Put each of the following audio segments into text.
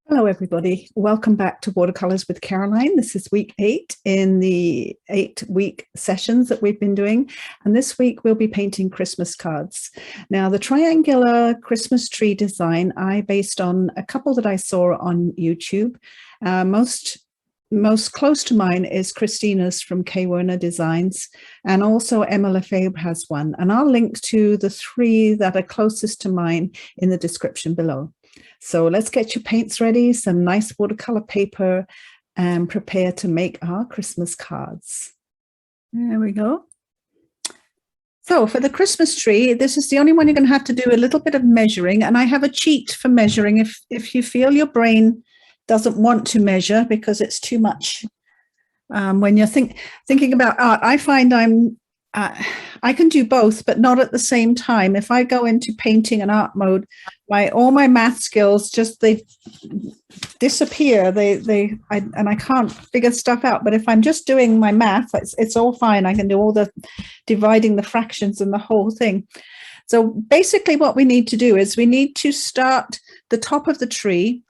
Hello, everybody. Welcome back to Watercolors with Caroline. This is week 8 in the 8-week sessions that we've been doing. And this week we'll be painting Christmas cards. Now, the triangular Christmas tree design I based on a couple that I saw on YouTube. Most close to mine is Christina's from K. Werner Designs, and also Emma Lefebvre has one. And I'll link to the 3 that are closest to mine in the description below. So let's get your paints ready, some nice watercolor paper, and prepare to make our Christmas cards. There we go. So for the Christmas tree, this is the only one you're going to have to do a little bit of measuring. And I have a cheat for measuring if you feel your brain doesn't want to measure because it's too much. When you're thinking about art, I find I can do both, but not at the same time. If I go into painting and art mode, all my math skills they disappear. And I can't figure stuff out. But if I'm just doing my math, it's all fine. I can do all the dividing the fractions and the whole thing. So basically, what we need to do is we need to start the top of the tree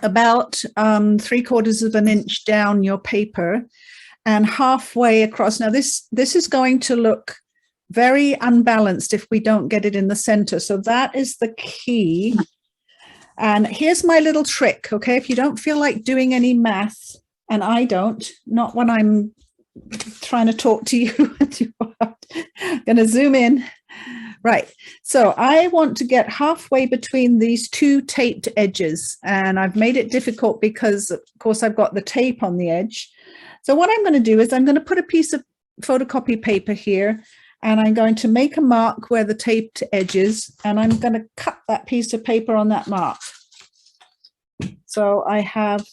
about 3/4 of an inch down your paper and halfway across. Now this is going to look very unbalanced if we don't get it in the center. So that is the key. And here's my little trick, okay? If you don't feel like doing any math, and I don't, not when I'm trying to talk to you, I'm going to zoom in. Right, so I want to get halfway between these 2 taped edges, and I've made it difficult because, of course, I've got the tape on the edge. So what I'm going to do is I'm going to put a piece of photocopy paper here, and I'm going to make a mark where the taped edge is, and I'm going to cut that piece of paper on that mark. So I have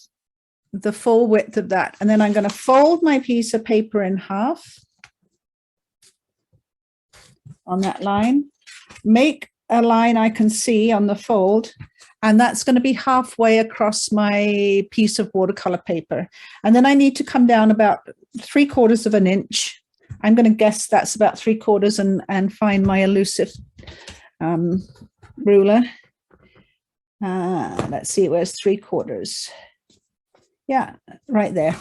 the full width of that, and then I'm going to fold my piece of paper in half on that line, make a line I can see on the fold, and that's going to be halfway across my piece of watercolor paper. And then I need to come down about 3/4 of an inch. I'm going to guess that's about 3/4 and find my elusive ruler. Let's see, where's 3/4? Yeah, right there.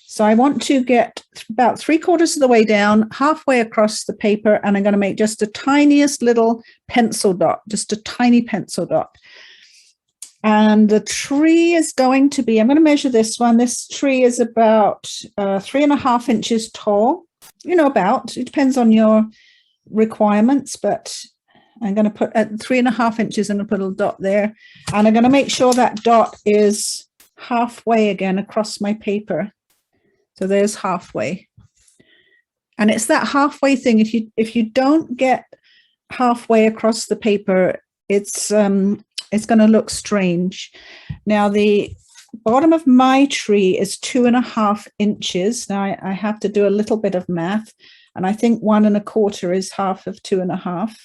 So I want to get about 3/4 of the way down, halfway across the paper, and I'm going to make just the tiniest little pencil dot, just a tiny pencil dot. And the tree is going to be, I'm going to measure this one. This tree is about 3.5 inches tall, it depends on your requirements, but I'm going to put at 3.5 inches and put a little dot there. And I'm going to make sure that dot is halfway again across my paper. So there's halfway. And it's that halfway thing. If you don't get halfway across the paper, it's going to look strange. Now the bottom of my tree is 2.5 inches. Now I have to do a little bit of math, and I think 1 1/4 is half of 2.5.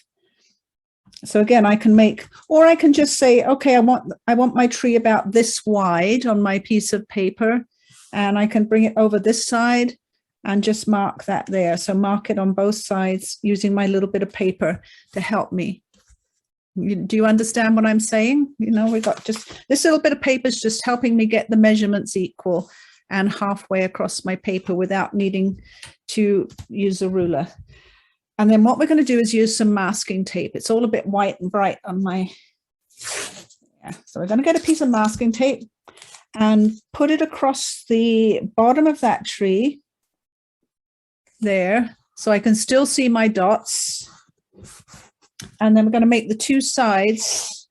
So again, I can make, or I can just say, okay, I want my tree about this wide on my piece of paper, and I can bring it over this side and just mark that there. So mark it on both sides using my little bit of paper to help me. Do you understand what I'm saying? We've got just this little bit of paper is just helping me get the measurements equal and halfway across my paper without needing to use a ruler. And then what we're going to do is use some masking tape. It's all a bit white and bright on my, So we're going to get a piece of masking tape and put it across the bottom of that tree there, so I can still see my dots. And then we're going to make the 2 sides,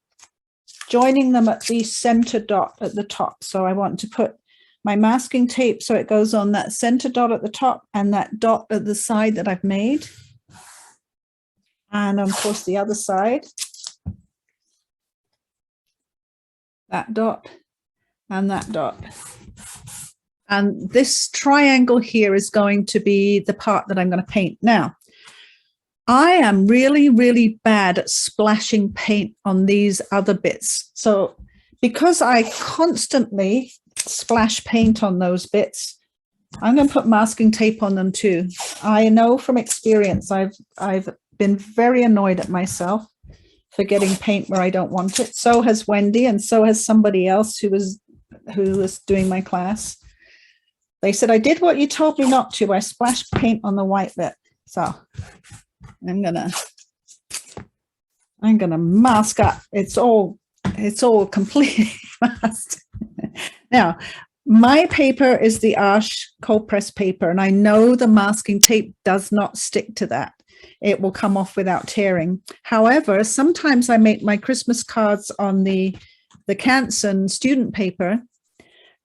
joining them at the center dot at the top. So I want to put my masking tape so it goes on that center dot at the top and that dot at the side that I've made. And of course, the other side, that dot and that dot. And this triangle here is going to be the part that I'm going to paint. Now, I am really, really bad at splashing paint on these other bits. So because I constantly splash paint on those bits, I'm going to put masking tape on them too. I know from experience, I've been very annoyed at myself for getting paint where I don't want it. So has Wendy, and so has somebody else who was doing my class. They said, I did what you told me not to. I splashed paint on the white bit. So I'm gonna mask up. It's all completely masked. Now, my paper is the Arches cold press paper, and I know the masking tape does not stick to that. It will come off without tearing. However, sometimes I make my Christmas cards on the Canson student paper,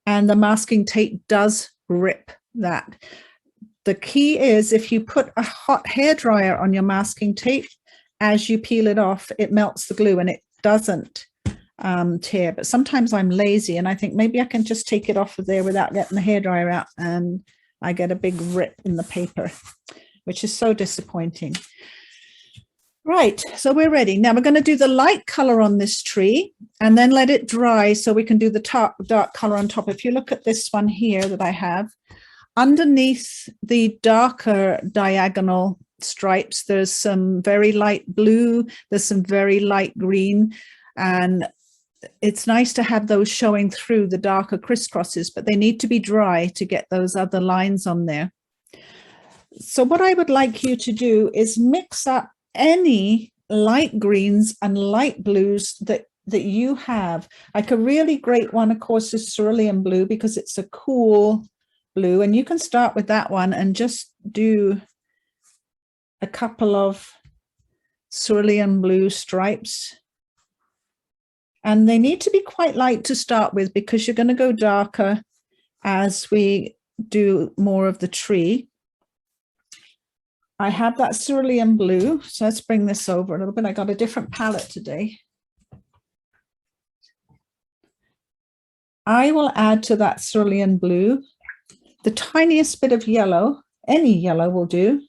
and the masking tape does rip that. The key is if you put a hot hairdryer on your masking tape, as you peel it off, it melts the glue and it doesn't tear. But sometimes I'm lazy and I think maybe I can just take it off of there without getting the hairdryer out, and I get a big rip in the paper, which is so disappointing. Right, so we're ready. Now we're going to do the light color on this tree and then let it dry so we can do the dark color on top. If you look at this one here that I have, underneath the darker diagonal stripes, there's some very light blue, there's some very light green, and it's nice to have those showing through the darker crisscrosses, but they need to be dry to get those other lines on there. So what I would like you to do is mix up any light greens and light blues that you have. Like a really great one, of course, is Cerulean Blue, because it's a cool blue, and you can start with that one and just do a couple of Cerulean Blue stripes, and they need to be quite light to start with because you're going to go darker as we do more of the tree. I have that Cerulean Blue, so let's bring this over a little bit. I got a different palette today. I will add to that Cerulean Blue the tiniest bit of yellow. Any yellow will do.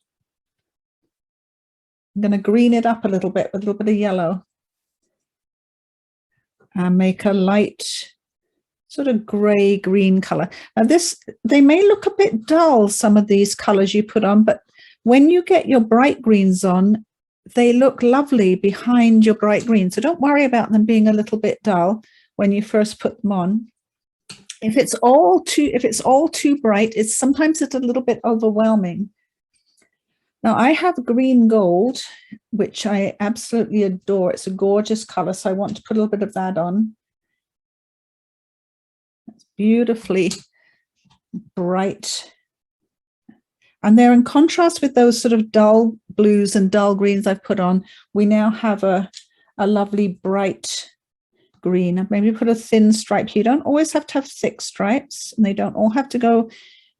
I'm going to green it up a little bit with a little bit of yellow and make a light sort of gray green color. Now they may look a bit dull, some of these colors you put on, but when you get your bright greens on, they look lovely behind your bright green. So don't worry about them being a little bit dull when you first put them on. If it's all too bright, sometimes it's a little bit overwhelming. Now I have green gold, which I absolutely adore. It's a gorgeous color, so I want to put a little bit of that on. It's beautifully bright. And they're in contrast with those sort of dull blues and dull greens I've put on. We now have a lovely bright green. Maybe put a thin stripe. You don't always have to have thick stripes, and they don't all have to go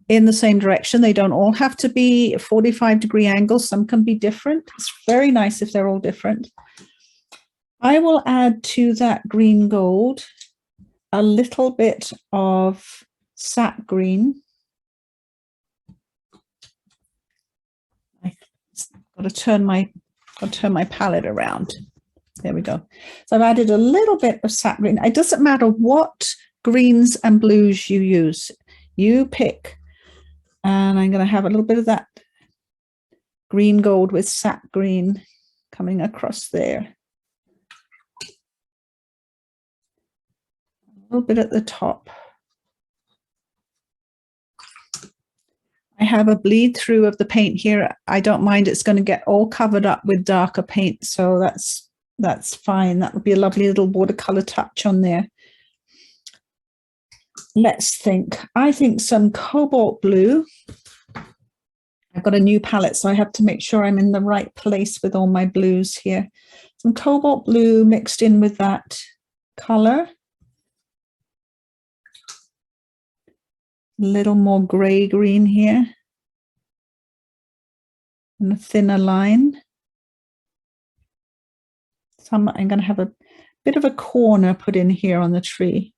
in the same direction. They don't all have to be 45-degree angles. Some can be different. It's very nice if they're all different. I will add to that green gold a little bit of sap green. Got to turn my palette around. There we go. So I've added a little bit of sap green. It doesn't matter what greens and blues you use. You pick. And I'm going to have a little bit of that green gold with sap green coming across there. A little bit at the top. I have a bleed through of the paint here. I don't mind. It's going to get all covered up with darker paint, so that's fine. That would be a lovely little watercolor touch on there. Let's think. I think some cobalt blue. I've got a new palette, so I have to make sure I'm in the right place with all my blues here. Some cobalt blue mixed in with that color. A little more gray green here. And a thinner line. I'm going to have a bit of a corner put in here on the tree.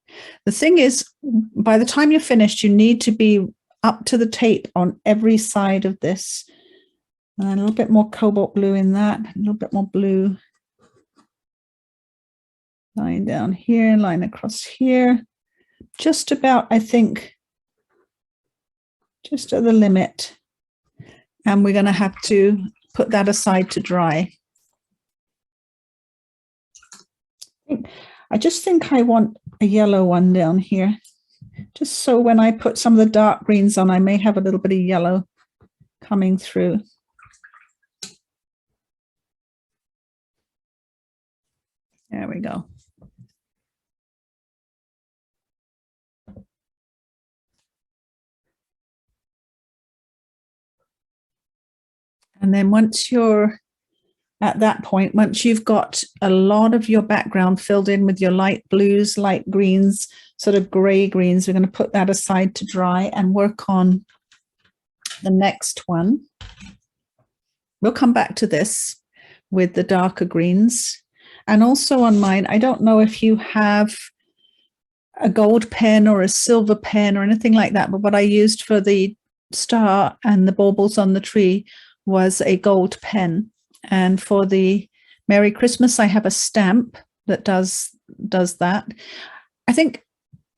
The thing is, by the time you're finished, you need to be up to the tape on every side of this. And a little bit more cobalt blue in that, a little bit more blue. Line down here, line across here. Just about, I think, just at the limit. And we're going to have to put that aside to dry. I just think I want a yellow one down here. Just so when I put some of the dark greens on, I may have a little bit of yellow coming through. There we go. And then once you're at that point, once you've got a lot of your background filled in with your light blues, light greens, sort of gray greens, we're going to put that aside to dry and work on the next one. We'll come back to this with the darker greens. And also on mine, I don't know if you have a gold pen or a silver pen or anything like that, but what I used for the star and the baubles on the tree was a gold pen. And for the Merry Christmas, I have a stamp that does that. I think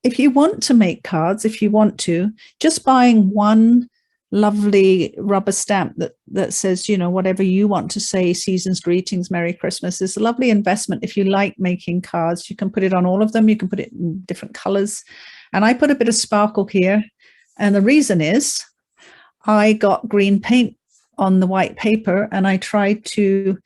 if you want to make cards, if you want to, just buying one lovely rubber stamp that says, you know, whatever you want to say, season's greetings, Merry Christmas, is a lovely investment. If you like making cards, you can put it on all of them. You can put it in different colors. And I put a bit of sparkle here. And the reason is I got green paint on the white paper and I tried to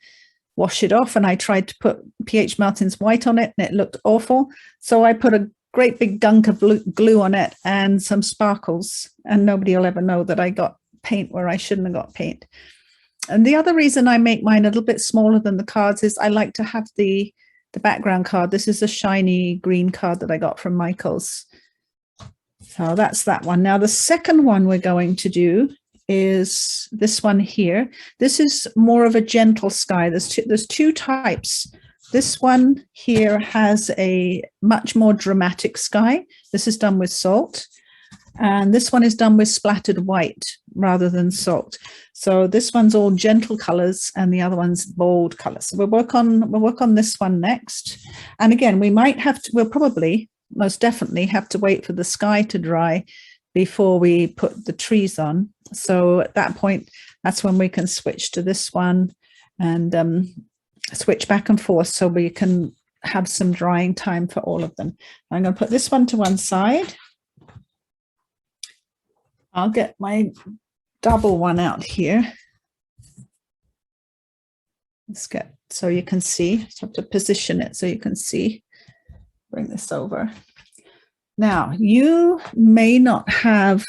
wash it off and I tried to put PH Martin's white on it and it looked awful. So I put a great big dunk of glue on it and some sparkles, and nobody will ever know that I got paint where I shouldn't have got paint. And the other reason I make mine a little bit smaller than the cards is I like to have the background card. This is a shiny green card that I got from Michael's. So that's that one. Now the second one we're going to do is this one here. This is more of a gentle sky. There's two types. This one here has a much more dramatic sky. This is done with salt. And this one is done with splattered white rather than salt. So this one's all gentle colors and the other one's bold colors. So we'll work on this one next. And again, we'll probably most definitely have to wait for the sky to dry before we put the trees on. So at that point, that's when we can switch to this one and switch back and forth so we can have some drying time for all of them. I'm going to put this one to one side. I'll get my double one out here. Let's get, so you can see, just have to position it so you can see. Bring this over. Now, you may not have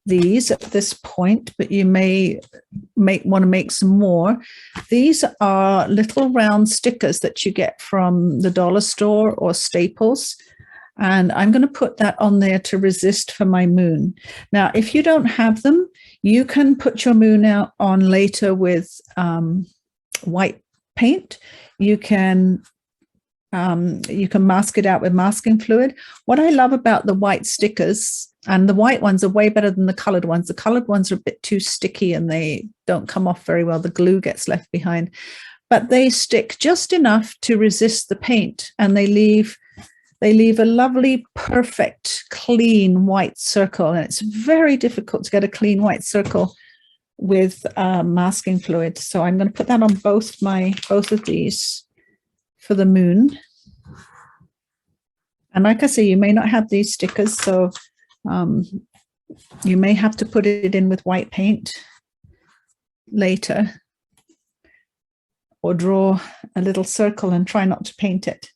these at this point, but you may want to make some more. These are little round stickers that you get from the dollar store or Staples. And I'm going to put that on there to resist for my moon. Now, if you don't have them, you can put your moon out on later with white paint. You can mask it out with masking fluid. What I love about the white stickers, and the white ones are way better than the colored ones. The colored ones are a bit too sticky and they don't come off very well. The glue gets left behind, but they stick just enough to resist the paint, and they leave a lovely, perfect, clean white circle. And it's very difficult to get a clean white circle with masking fluid. So I'm going to put that on both of these for the moon. And like I say, you may not have these stickers, so you may have to put it in with white paint later, or draw a little circle and try not to paint it.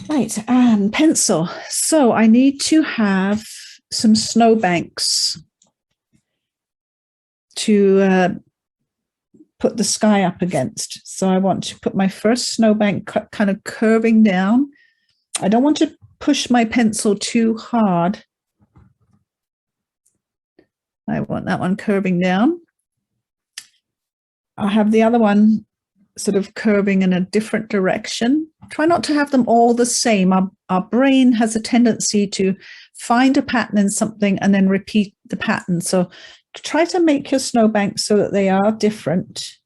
Right, and pencil. So I need to have some snowbanks to put the sky up against. So I want to put my first snowbank kind of curving down. I don't want to push my pencil too hard. I want that one curving down. I'll have the other one sort of curving in a different direction. Try not to have them all the same. Our brain has a tendency to find a pattern in something and then repeat the pattern. So try to make your snowbanks so that they are different.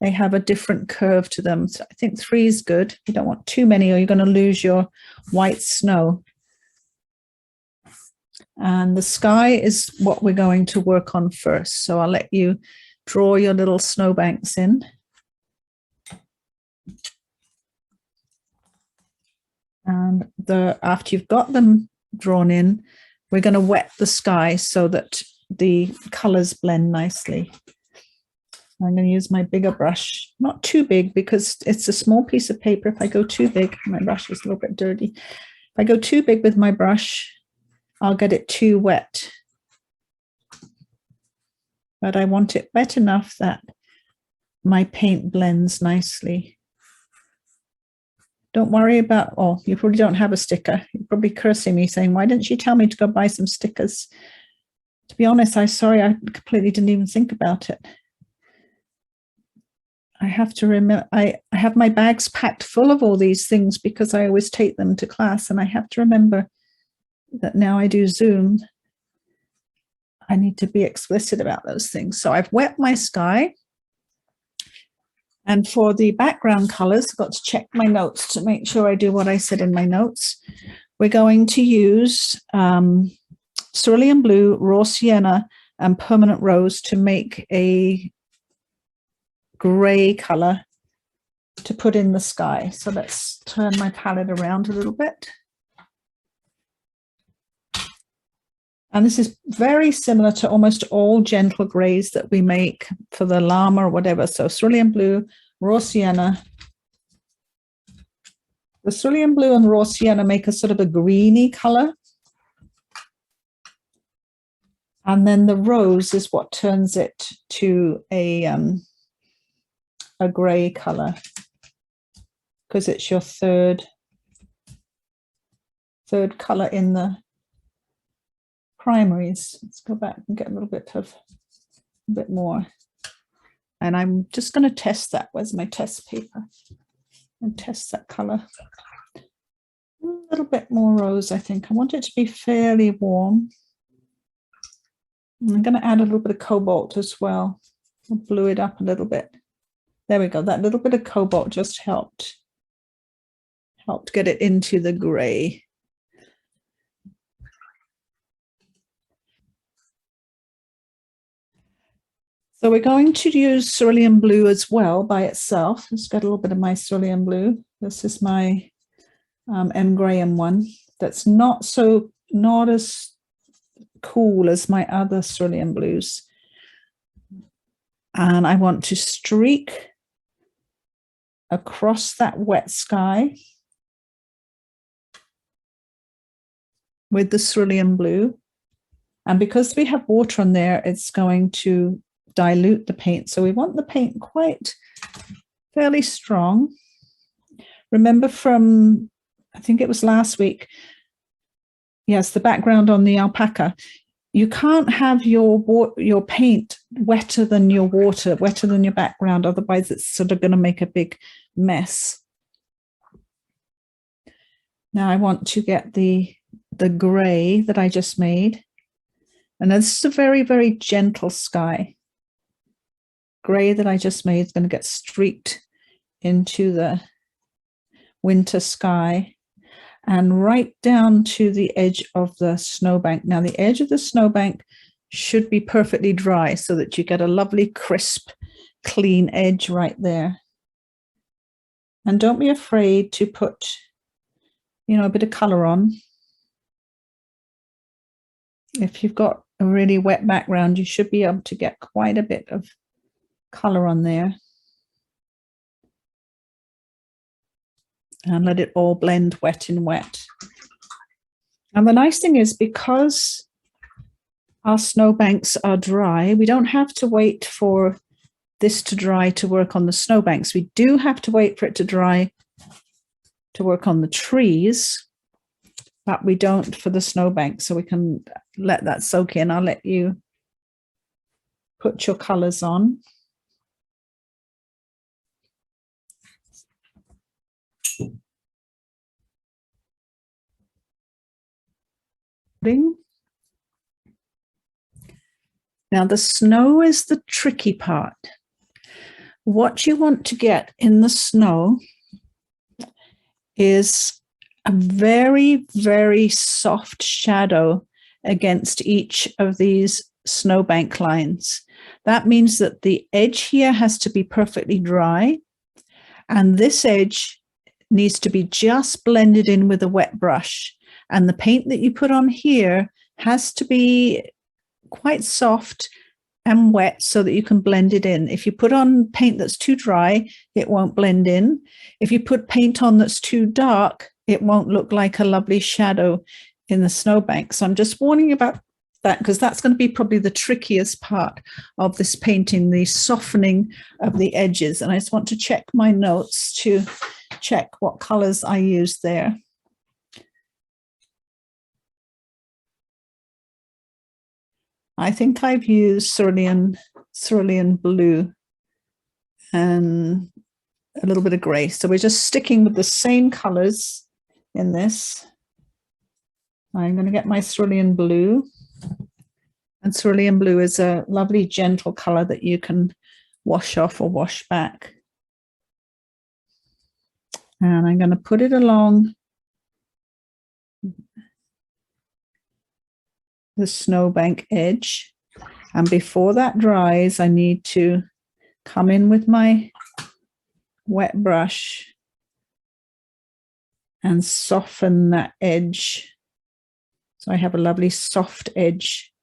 They have a different curve to them. So I think 3 is good. You don't want too many or you're going to lose your white snow. And the sky is what we're going to work on first. So I'll let you draw your little snowbanks in. And after you've got them drawn in, we're going to wet the sky so that the colors blend nicely. I'm going to use my bigger brush, not too big because it's a small piece of paper. If I go too big, my brush is a little bit dirty. If I go too big with my brush, I'll get it too wet. But I want it wet enough that my paint blends nicely. Don't worry about, oh, you probably don't have a sticker. You're probably cursing me saying, why didn't you tell me to go buy some stickers? To be honest, I'm sorry, I completely didn't even think about it. I have to remember, I have my bags packed full of all these things because I always take them to class, and I have to remember that now I do Zoom, I need to be explicit about those things. So I've wet my sky. And for the background colors, I've got to check my notes to make sure I do what I said in my notes. We're going to use Cerulean Blue, Raw Sienna, and Permanent Rose to make a gray color to put in the sky. So let's turn my palette around a little bit. And this is very similar to almost all gentle grays that we make for the llama or whatever. So Cerulean Blue, Raw Sienna. The Cerulean Blue and Raw Sienna make a sort of a greeny color. And then the rose is what turns it to a gray color, because it's your third color in the primaries. Let's go back and get a bit more. And I'm just going to test that. Where's my test paper? And test that color. A little bit more rose, I think. I want it to be fairly warm. I'm going to add a little bit of cobalt as well. I'll blue it up a little bit. There we go. That little bit of cobalt just helped get it into the gray. So we're going to use Cerulean Blue as well by itself. Let's get a little bit of my Cerulean Blue. This is my M. Graham one. That's not as cool as my other Cerulean Blues. And I want to streak across that wet sky with the Cerulean Blue. And because we have water on there, it's going to dilute the paint. So we want the paint quite fairly strong. Remember from, I think it was last week, yes, the background on the alpaca. You can't have your paint wetter than your water, wetter than your background, otherwise it's sort of going to make a big mess. Now I want to get the gray that I just made. And this is a very, very gentle sky. Gray that I just made is going to get streaked into the winter sky and right down to the edge of the snowbank. Now the edge of the snowbank should be perfectly dry so that you get a lovely crisp, clean edge right there. And don't be afraid to put, a bit of color on. If you've got a really wet background, you should be able to get quite a bit of color on there. And let it all blend wet in wet. And the nice thing is, because our snowbanks are dry, we don't have to wait for this to dry to work on the snowbanks. We do have to wait for it to dry to work on the trees, but we don't for the snowbank. So we can let that soak in. I'll let you put your colors on. Bing. Now the snow is the tricky part. What you want to get in the snow is a very, very soft shadow against each of these snowbank lines. That means that the edge here has to be perfectly dry, and this edge needs to be just blended in with a wet brush. And the paint that you put on here has to be quite soft and wet so that you can blend it in. If you put on paint that's too dry, it won't blend in. If you put paint on that's too dark, it won't look like a lovely shadow in the snowbank. So I'm just warning you about that, because that's going to be probably the trickiest part of this painting, the softening of the edges. And I just want to check my notes to check what colors I used there. I think I've used Cerulean Blue and a little bit of gray. So we're just sticking with the same colors in this. I'm going to get my Cerulean Blue. And Cerulean Blue is a lovely, gentle color that you can wash off or wash back. And I'm going to put it along the snowbank edge. And before that dries, I need to come in with my wet brush and soften that edge. So I have a lovely soft edge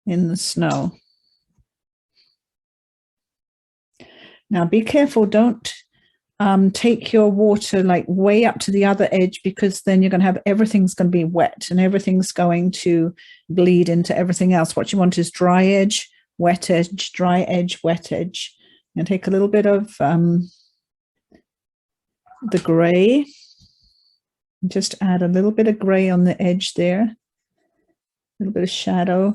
in the snow. Now be careful, don't take your water like way up to the other edge, because then you're going to have everything's going to be wet and everything's going to bleed into everything else. What you want is dry edge, wet edge, dry edge, wet edge. And take a little bit of the gray, just add a little bit of gray on the edge there, a little bit of shadow.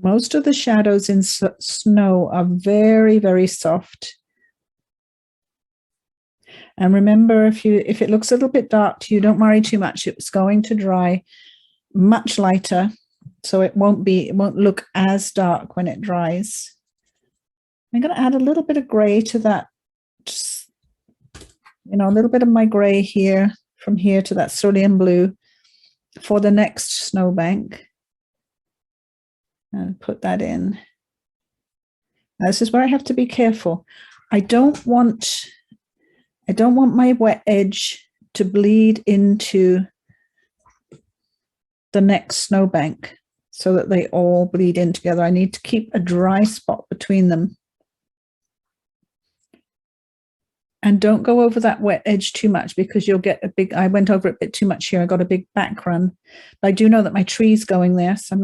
Most of the shadows in snow are very, very soft. And remember, if it looks a little bit dark to you, don't worry too much. It's going to dry much lighter, so it won't look as dark when it dries. I'm going to add a little bit of gray to that, just, you know, a little bit of my gray here, from here to that cerulean blue for the next snowbank. And put that in. Now, this is where I have to be careful. I don't want my wet edge to bleed into the next snowbank so that they all bleed in together. I need to keep a dry spot between them. And don't go over that wet edge too much, because you'll get a big, I went over it a bit too much here. I got a big back run. But I do know that my tree's going there, so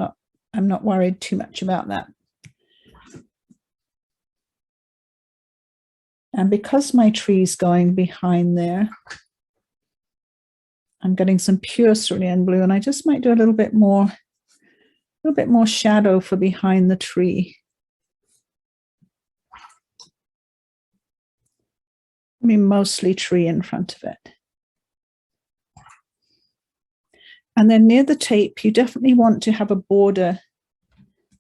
I'm not worried too much about that. And because my tree's going behind there, I'm getting some pure cerulean blue, and I just might do a little bit more shadow for behind the tree. I mean, mostly tree in front of it. And then near the tape, you definitely want to have a border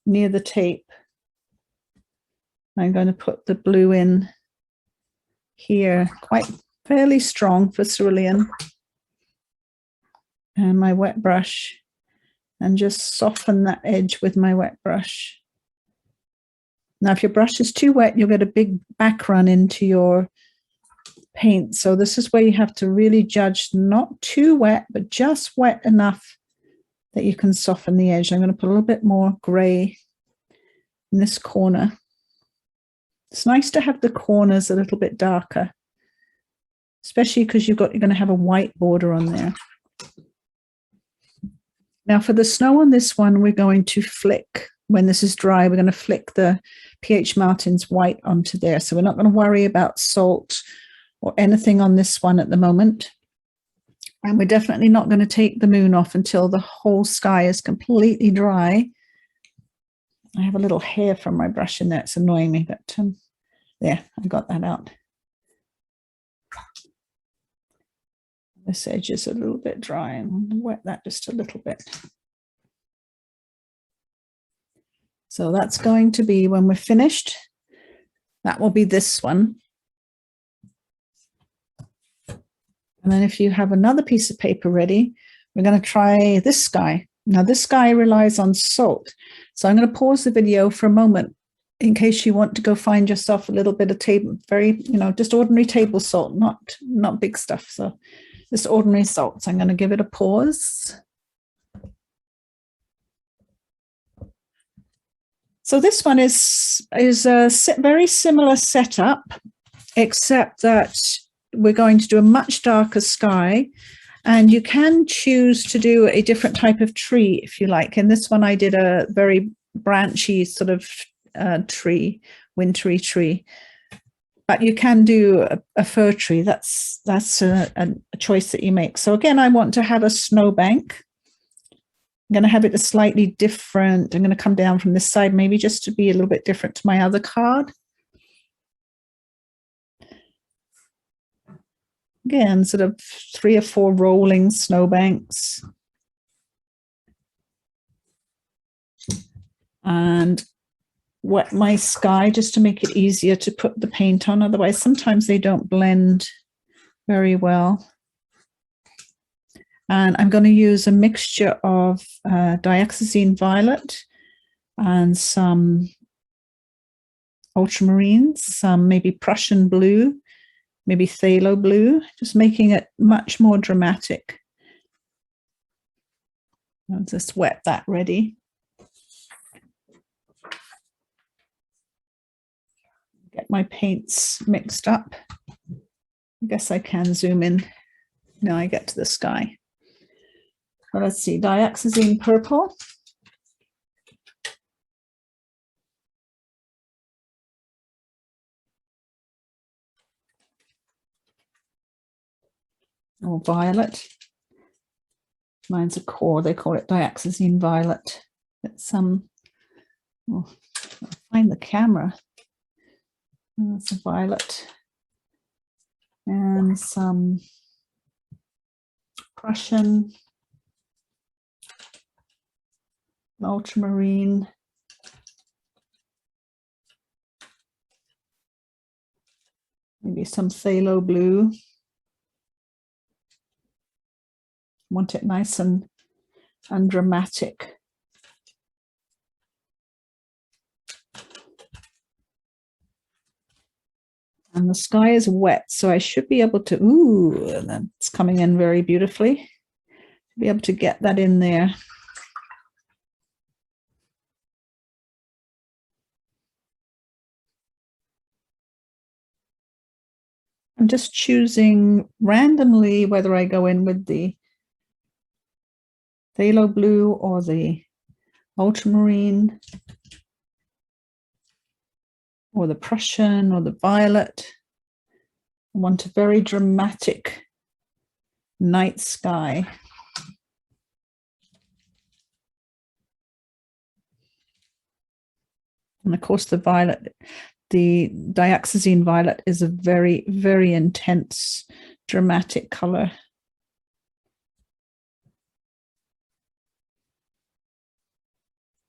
near the tape. I'm going to put the blue in here, quite fairly strong for cerulean, and my wet brush, and just soften that edge with my wet brush. Now, if your brush is too wet, you'll get a big back run into your paint. So this is where you have to really judge, not too wet, but just wet enough that you can soften the edge. I'm going to put a little bit more gray in this corner. It's nice to have the corners a little bit darker, especially because you're going to have a white border on there. Now for the snow on this one, we're going to flick, when this is dry, we're going to flick the P.H. Martin's white onto there. So we're not going to worry about salt or anything on this one at the moment. And we're definitely not going to take the moon off until the whole sky is completely dry. I have a little hair from my brush in there. It's annoying me, but there, I got that out. This edge is a little bit dry, and wet that just a little bit. So that's going to be, when we're finished, that will be this one. And then if you have another piece of paper ready, we're going to try this sky. Now this sky relies on salt. So I'm going to pause the video for a moment in case you want to go find yourself a little bit of table, very, just ordinary table salt, not big stuff. So just ordinary salt. So I'm going to give it a pause. So this one is a very similar setup, except that we're going to do a much darker sky, and you can choose to do a different type of tree if you like. In this one, I did a very branchy sort of tree, wintry tree, but you can do a fir tree. That's a choice that you make. So again, I want to have a snowbank. I'm going to have it a slightly different. I'm going to come down from this side, maybe just to be a little bit different to my other card. Again, sort of 3 or 4 rolling snowbanks. And wet my sky just to make it easier to put the paint on. Otherwise, sometimes they don't blend very well. And I'm going to use a mixture of Dioxazine Violet and some ultramarines, some maybe Prussian Blue, maybe Phthalo Blue, just making it much more dramatic. I'll just wet that ready. Get my paints mixed up. I guess I can zoom in. Now I get to the sky. So let's see, Dioxazine Purple. Or Violet. Mine's a core, they call it Dioxazine Violet. It's I'll find the camera. That's a violet. And some Prussian, ultramarine, maybe some Phthalo Blue. Want it nice and dramatic. And the sky is wet, so I should be able to, ooh, that's coming in very beautifully. Be able to get that in there. I'm just choosing randomly whether I go in with the Phthalo Blue or the ultramarine or the Prussian or the violet. I want a very dramatic night sky. And of course the violet, the Dioxazine Violet is a very, very intense, dramatic color.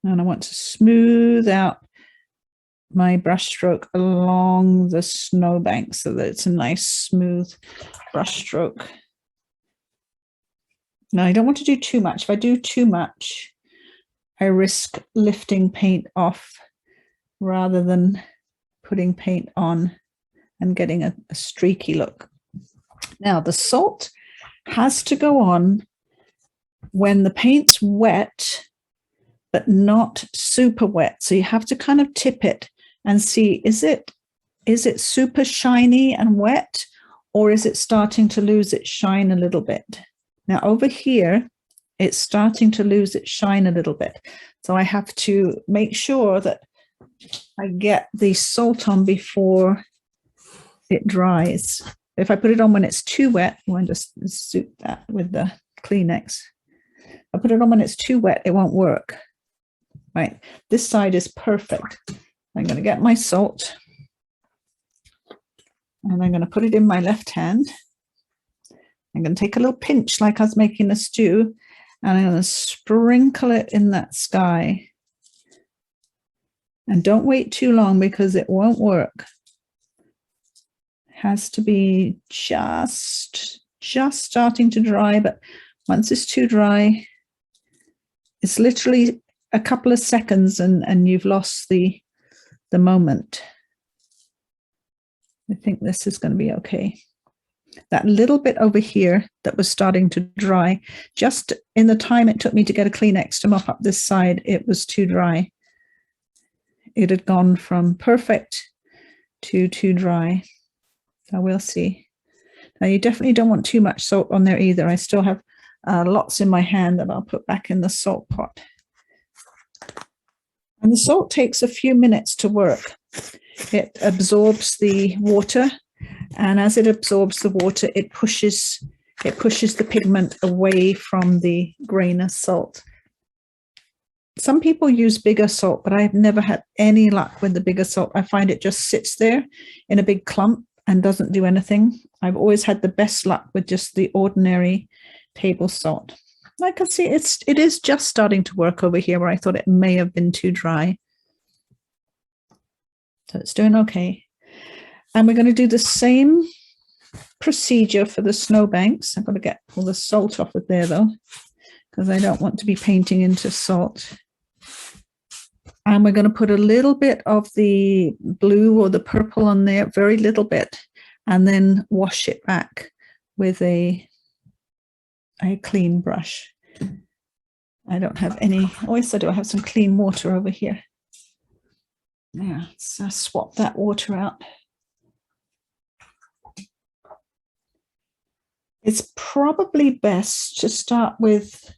And I want to smooth out my brush stroke along the snowbank so that it's a nice smooth brush stroke. Now I don't want to do too much. If I do too much, I risk lifting paint off rather than putting paint on and getting a streaky look. Now the salt has to go on when the paint's wet, but not super wet. So you have to kind of tip it and see, is it super shiny and wet, or is it starting to lose its shine a little bit? Now over here, it's starting to lose its shine a little bit. So I have to make sure that I get the salt on before it dries. If I put it on when it's too wet, you want to just suit that with the Kleenex. If I put it on when it's too wet, it won't work. Right, this side is perfect. I'm going to get my salt and I'm going to put it in my left hand. I'm going to take a little pinch like I was making a stew, and I'm going to sprinkle it in that sky. And don't wait too long because it won't work. It has to be just starting to dry, but once it's too dry, it's literally a couple of seconds and you've lost the moment. I think this is going to be okay. That little bit over here that was starting to dry, just in the time it took me to get a Kleenex to mop up this side, it was too dry. It had gone from perfect to too dry. So we'll see. Now you definitely don't want too much salt on there either. I still have lots in my hand that I'll put back in the salt pot. And the salt takes a few minutes to work. It absorbs the water, and as it absorbs the water, it pushes the pigment away from the grain of salt. Some people use bigger salt, but I've never had any luck with the bigger salt. I find it just sits there in a big clump and doesn't do anything. I've always had the best luck with just the ordinary table salt. I can see it is just starting to work over here where I thought it may have been too dry. So it's doing okay. And we're going to do the same procedure for the snowbanks. I'm going to get all the salt off of there though, because I don't want to be painting into salt. And we're going to put a little bit of the blue or the purple on there, very little bit, and then wash it back with a clean brush. I don't have any, oh yes I do, I have some clean water over here. Yeah, so swap that water out. It's probably best to start with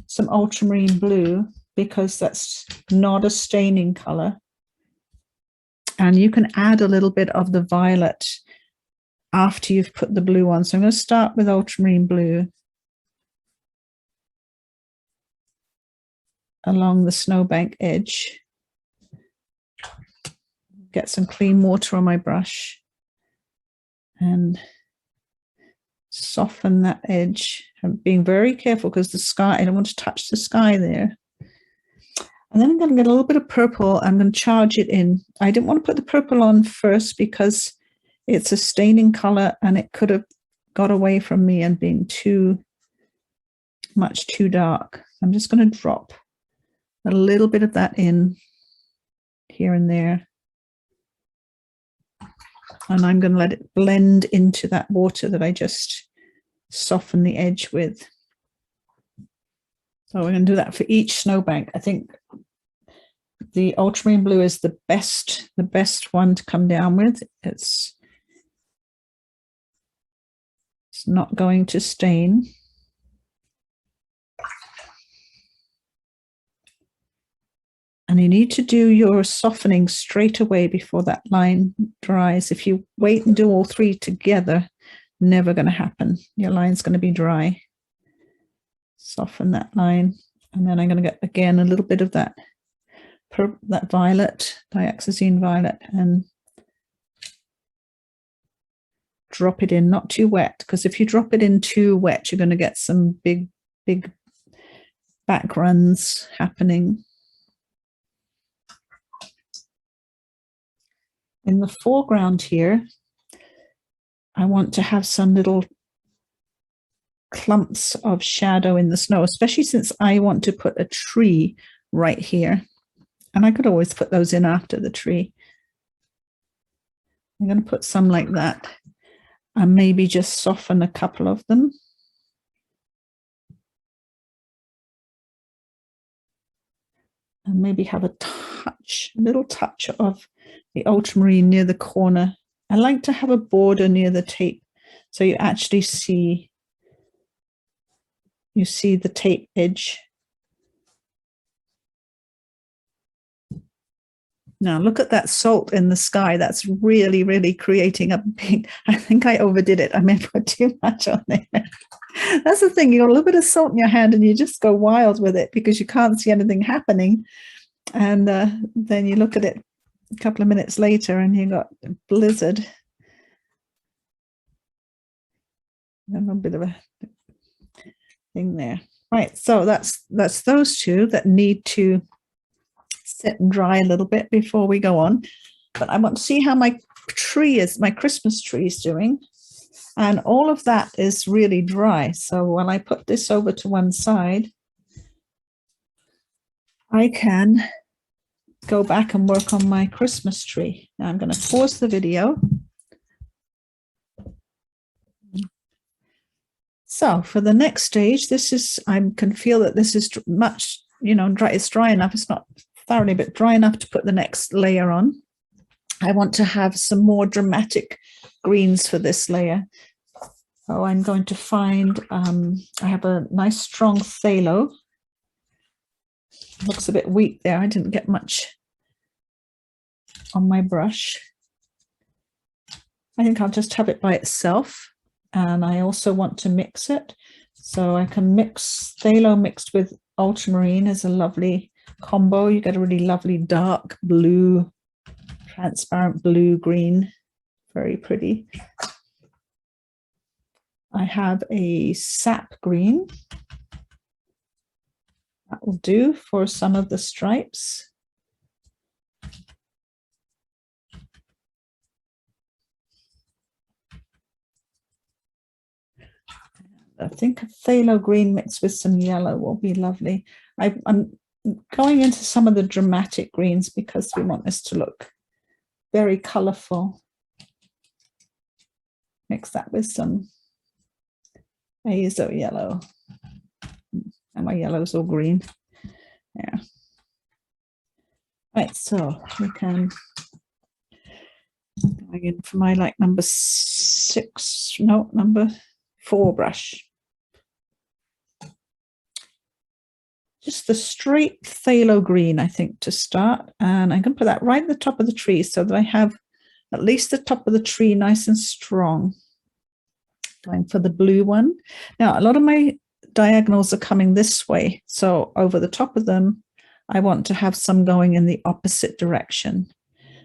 some ultramarine blue because that's not a staining color. And you can add a little bit of the violet after you've put the blue on. So I'm going to start with ultramarine blue along the snowbank edge. Get some clean water on my brush and soften that edge. I'm being very careful because the sky, I don't want to touch the sky there. And then I'm going to get a little bit of purple. I'm going to charge it in. I didn't want to put the purple on first because it's a staining color and it could have got away from me and been too dark. I'm just going to drop a little bit of that in here and there. And I'm going to let it blend into that water that I just softened the edge with. So we're going to do that for each snowbank. I think the ultramarine blue is the best one to come down with. It's not going to stain. And you need to do your softening straight away before that line dries. If you wait and do all three together, never going to happen. Your line's going to be dry. Soften that line. And then I'm going to get, again, a little bit of that violet, Dioxazine Violet, and drop it in, not too wet, because if you drop it in too wet, you're going to get some big backgrounds happening. In the foreground here, I want to have some little clumps of shadow in the snow, especially since I want to put a tree right here. And I could always put those in after the tree. I'm going to put some like that and maybe just soften a couple of them. And maybe have a little touch of the ultramarine near the corner. I like to have a border near the tape so you actually see the tape edge. Now look at that salt in the sky. That's really, really creating a big, I think I overdid it. I may have put too much on there. That's the thing, you got a little bit of salt in your hand and you just go wild with it because you can't see anything happening. And then you look at it a couple of minutes later and you got a blizzard. A little bit of a thing there. Right, so that's those two that need to sit and dry a little bit before we go on. But I want to see how my Christmas tree is doing. And all of that is really dry. So when I put this over to one side, I can go back and work on my Christmas tree. Now I'm going to pause the video. So for the next stage, this is, I can feel that this is much, dry. It's dry enough. It's not thoroughly, but dry enough to put the next layer on. I want to have some more dramatic greens for this layer. So I'm going to find, I have a nice strong phthalo. Looks a bit weak there. I didn't get much on my brush. I think I'll just have it by itself. And I also want to mix it. So I can mix phthalo mixed with ultramarine is a lovely combo. You get a really lovely dark blue, transparent blue green. Very pretty. I have a sap green. That will do for some of the stripes. I think a phthalo green mixed with some yellow will be lovely. I'm going into some of the dramatic greens because we want this to look very colorful. Mix that with some Azo Yellow. And my yellow's all green. Yeah. Right, so we can go in for my number 4 brush. Just the straight phthalo green, I think, to start. And I'm going to put that right at the top of the tree so that I have at least the top of the tree nice and strong. Going for the blue one. Now, a lot of my diagonals are coming this way. So over the top of them, I want to have some going in the opposite direction.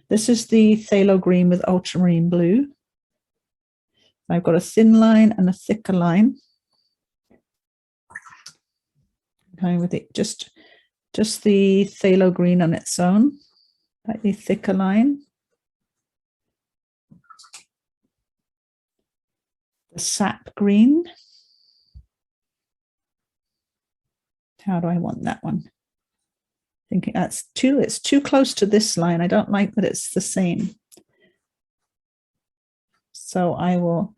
This is the phthalo green with ultramarine blue. I've got a thin line and a thicker line. Going with it, just the phthalo green on its own, slightly thicker line. The sap green. How do I want that one? Thinking it's too close to this line. I don't like that it's the same. So I will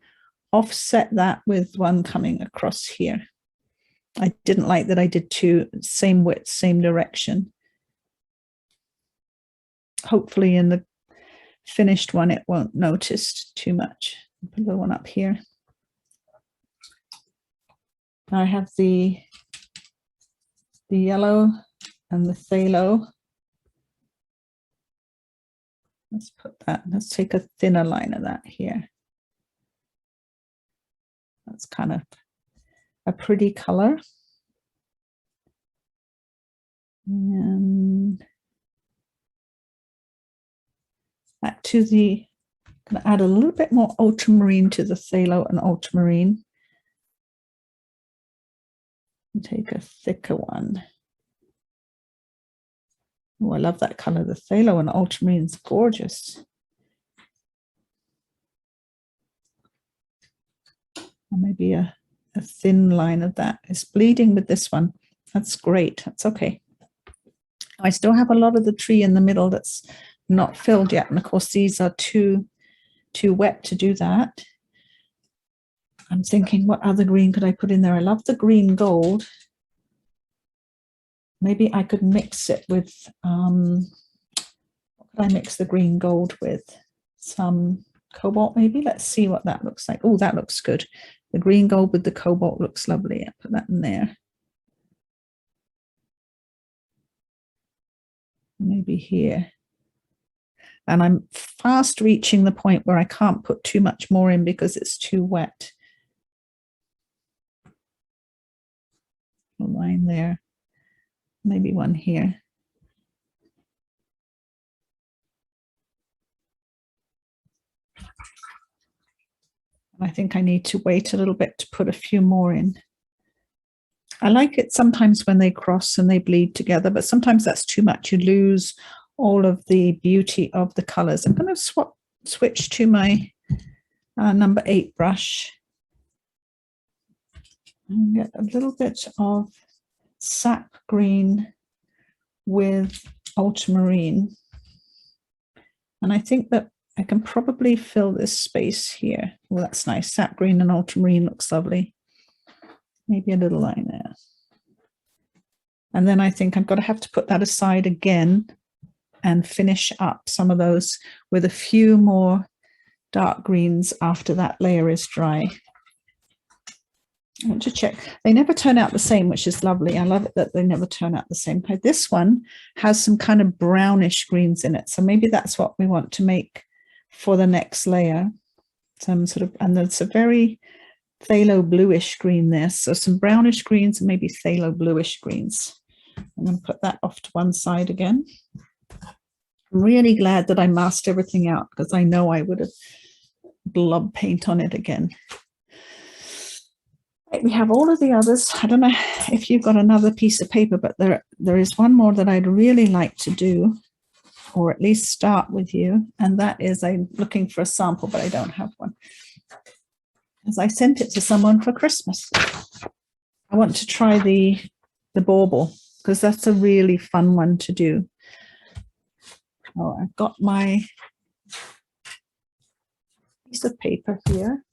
offset that with one coming across here. I didn't like that I did two, same width, same direction. Hopefully in the finished one, it won't notice too much. Put a little one up here. I have the yellow and the phthalo. Let's put that, let's take a thinner line of that here. That's kind of a pretty color. And back to the, I'm going to add a little bit more ultramarine to the phthalo and ultramarine. And take a thicker one. Oh, I love that color. The phthalo and ultramarine is gorgeous. Or maybe a thin line of that. It's bleeding with this one. That's great. That's okay. I still have a lot of the tree in the middle that's not filled yet. And of course, these are too wet to do that. I'm thinking, what other green could I put in there? I love the green gold. Maybe I could mix it with, what could I mix the green gold with? Some cobalt maybe? Let's see what that looks like. Oh, that looks good. The green gold with the cobalt looks lovely. I'll put that in there. Maybe here. And I'm fast reaching the point where I can't put too much more in because it's too wet. A line there. Maybe one here. I think I need to wait a little bit to put a few more in. I like it sometimes when they cross and they bleed together, but sometimes that's too much. You lose all of the beauty of the colors. I'm going to switch to my number 8 brush and get a little bit of Sap Green with Ultramarine. And I think that I can probably fill this space here. Well, that's nice. Sap Green and Ultramarine looks lovely. Maybe a little line there. And then I think I'm going to have to put that aside again and finish up some of those with a few more dark greens after that layer is dry. I want to check. They never turn out the same, which is lovely. I love it that they never turn out the same. This one has some kind of brownish greens in it. So maybe that's what we want to make for the next layer. Some sort of, and there's a very phthalo bluish green there. So some brownish greens and maybe phthalo bluish greens. I'm going to put that off to one side again. I'm really glad that I masked everything out because I know I would have blob paint on it again. Right, we have all of the others. I don't know if you've got another piece of paper, but there is one more that I'd really like to do, or at least start with you. And that is, I'm looking for a sample, but I don't have one. As I sent it to someone for Christmas. I want to try the bauble because that's a really fun one to do. Oh, I've got my piece of paper here.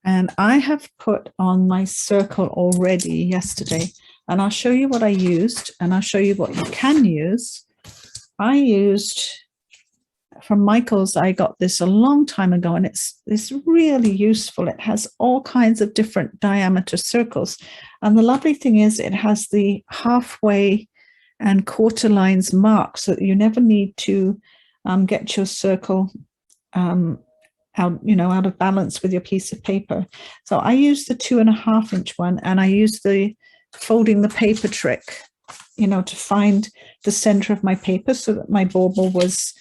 And I have put on my circle already yesterday. And I'll show you what I used and I'll show you what you can use. I used from Michael's, I got this a long time ago, and it's really useful. It has all kinds of different diameter circles. And the lovely thing is it has the halfway and quarter lines marked so that you never need to get your circle out of balance with your piece of paper. So I used the 2.5 inch one, and I used the folding the paper trick, to find the center of my paper so that my bauble was,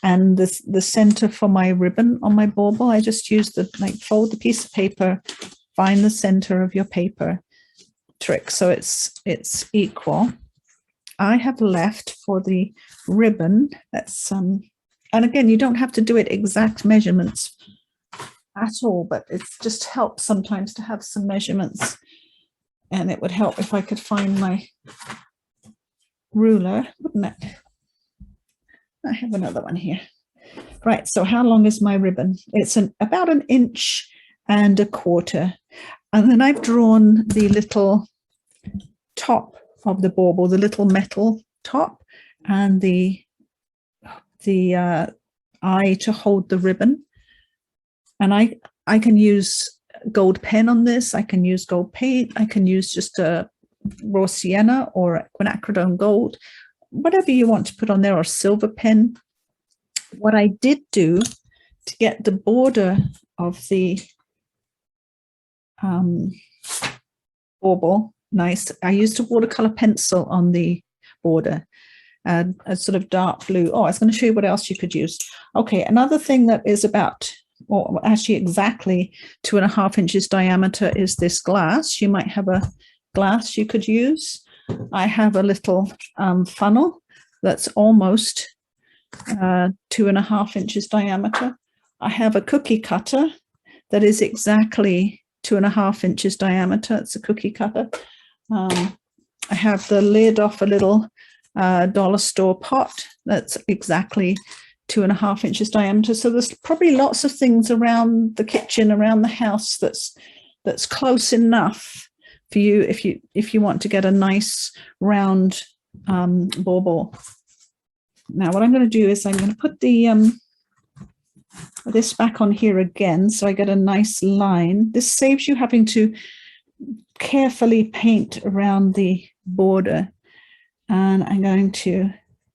and the center for my ribbon on my bauble, I just used fold the piece of paper, find the center of your paper trick so it's equal. I have left for the ribbon, that's and again, you don't have to do it exact measurements at all, but it just helps sometimes to have some measurements, and it would help if I could find my ruler, wouldn't it? I have another one here. Right, so how long is my ribbon? It's about 1.25 inches. And then I've drawn the little top of the bauble, the little metal top, and the eye to hold the ribbon. And I can use gold pen on this. I can use gold paint. I can use just a raw sienna or a quinacridone gold, whatever you want to put on there, or silver pen. What I did do to get the border of the bauble nice, I used a watercolor pencil on the border, a sort of dark blue. Oh, I was going to show you what else you could use. Okay, another thing that is about, or actually exactly 2.5 inches diameter is this glass. You might have a glass you could use. I have a little funnel that's almost 2.5 inches diameter. I have a cookie cutter that is exactly 2.5 inches diameter. It's a cookie cutter. I have the lid off a little dollar store pot that's exactly 2.5 inches diameter. So there's probably lots of things around the kitchen, around the house that's close enough for you if you want to get a nice round bauble. Now what I'm going to do is I'm going to put the this back on here again so I get a nice line. This saves you having to carefully paint around the border. And I'm going to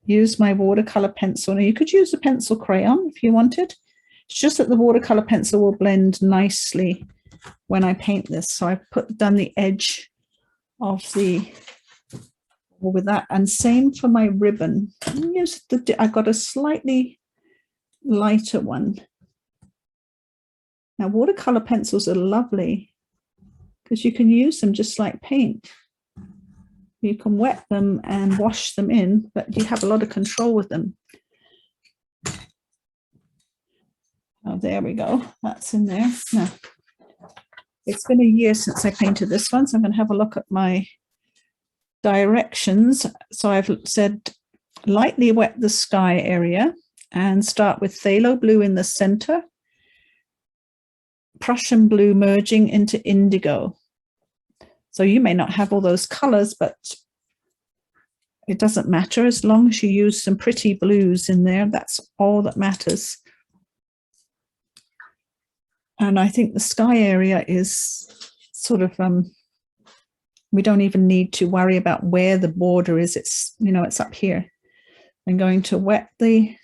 use my watercolor pencil. Now you could use a pencil crayon if you wanted. It's just that the watercolor pencil will blend nicely when I paint this. So I've done the edge of the with that, and same for my ribbon. I've got a slightly lighter one. Now, watercolor pencils are lovely because you can use them just like paint. You can wet them and wash them in, but you have a lot of control with them. Oh, there we go. That's in there. Now, it's been a year since I painted this one, so I'm going to have a look at my directions. So I've said lightly wet the sky area and start with Phthalo Blue in the center, Prussian Blue merging into Indigo. So you may not have all those colors, but it doesn't matter as long as you use some pretty blues in there. That's all that matters. And I think the sky area is sort of, we don't even need to worry about where the border is. It's, you know, it's up here. I'm going to wet the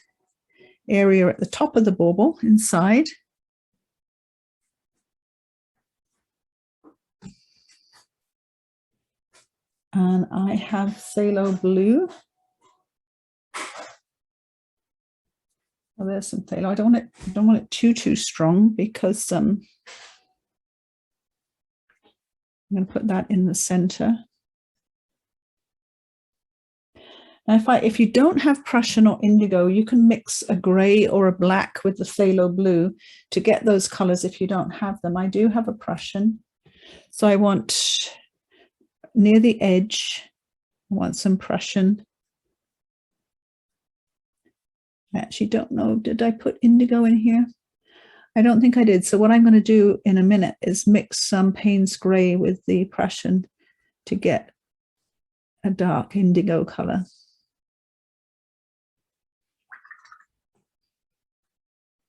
area at the top of the bauble inside. And I have Phthalo Blue. Oh, there's some phthalo. I don't want it too strong because I'm going to put that in the center. Now, if you don't have Prussian or Indigo, you can mix a gray or a black with the Phthalo Blue to get those colors if you don't have them. I do have a Prussian, so I want near the edge, I want some Prussian. I actually don't know, did I put Indigo in here? I don't think I did. So what I'm going to do in a minute is mix some Payne's Gray with the Prussian to get a dark indigo color.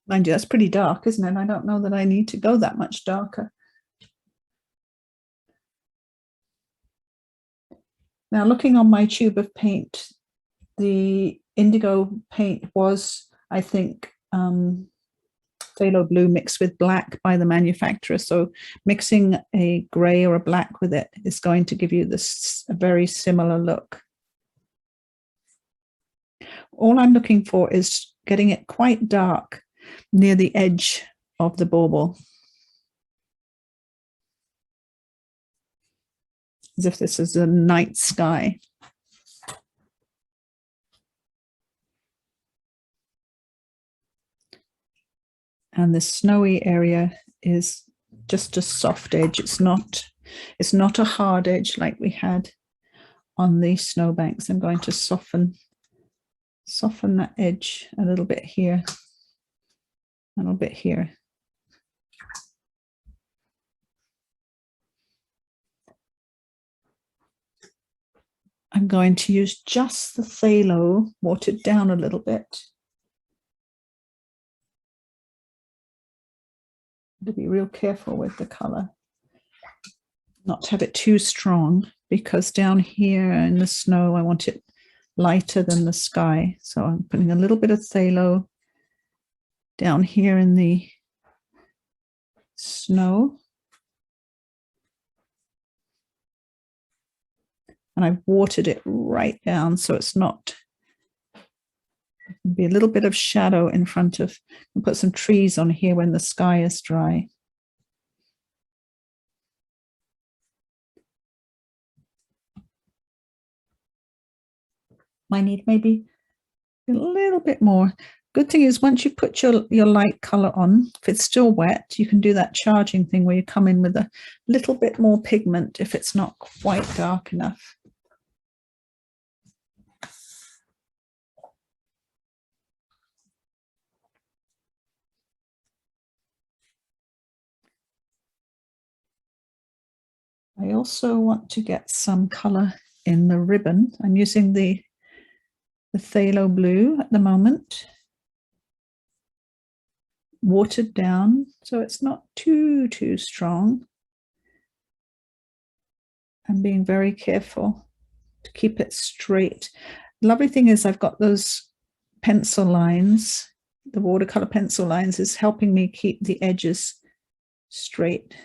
Mind you, that's pretty dark, isn't it? I don't know that I need to go that much darker. Now, looking on my tube of paint, the indigo paint was, I think, Phthalo Blue mixed with black by the manufacturer. So mixing a gray or a black with it is going to give you this a very similar look. All I'm looking for is getting it quite dark near the edge of the bauble, as if this is a night sky. And the snowy area is just a soft edge. It's not a hard edge like we had on the snowbanks. I'm going to soften that edge a little bit here, a little bit here. I'm going to use just the phthalo, watered down a little bit. To be real careful with the color, not to have it too strong, because down here in the snow, I want it lighter than the sky. So I'm putting a little bit of phthalo down here in the snow. And I've watered it right down so it's not, be a little bit of shadow in front of, and put some trees on here when the sky is dry. I need maybe a little bit more. Good thing is once you put your light color on, if it's still wet, you can do that charging thing where you come in with a little bit more pigment if it's not quite dark enough. I also want to get some color in the ribbon. I'm using the Phthalo Blue at the moment, watered down so it's not too strong. I'm being very careful to keep it straight. The lovely thing is I've got those pencil lines. The watercolor pencil lines is helping me keep the edges straight.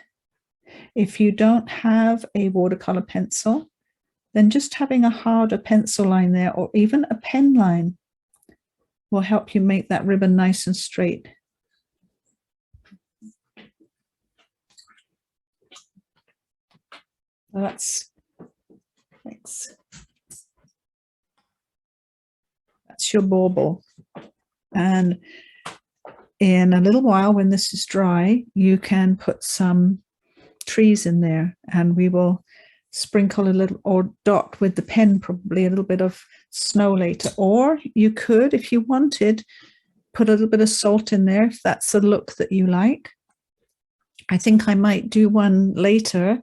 If you don't have a watercolor pencil, then just having a harder pencil line there, or even a pen line, will help you make that ribbon nice and straight. That's your bauble. And in a little while, when this is dry, you can put some trees in there, and we will sprinkle a little, or dot with the pen probably, a little bit of snow later. Or you could, if you wanted, put a little bit of salt in there if that's a look that you like. I think I might do one later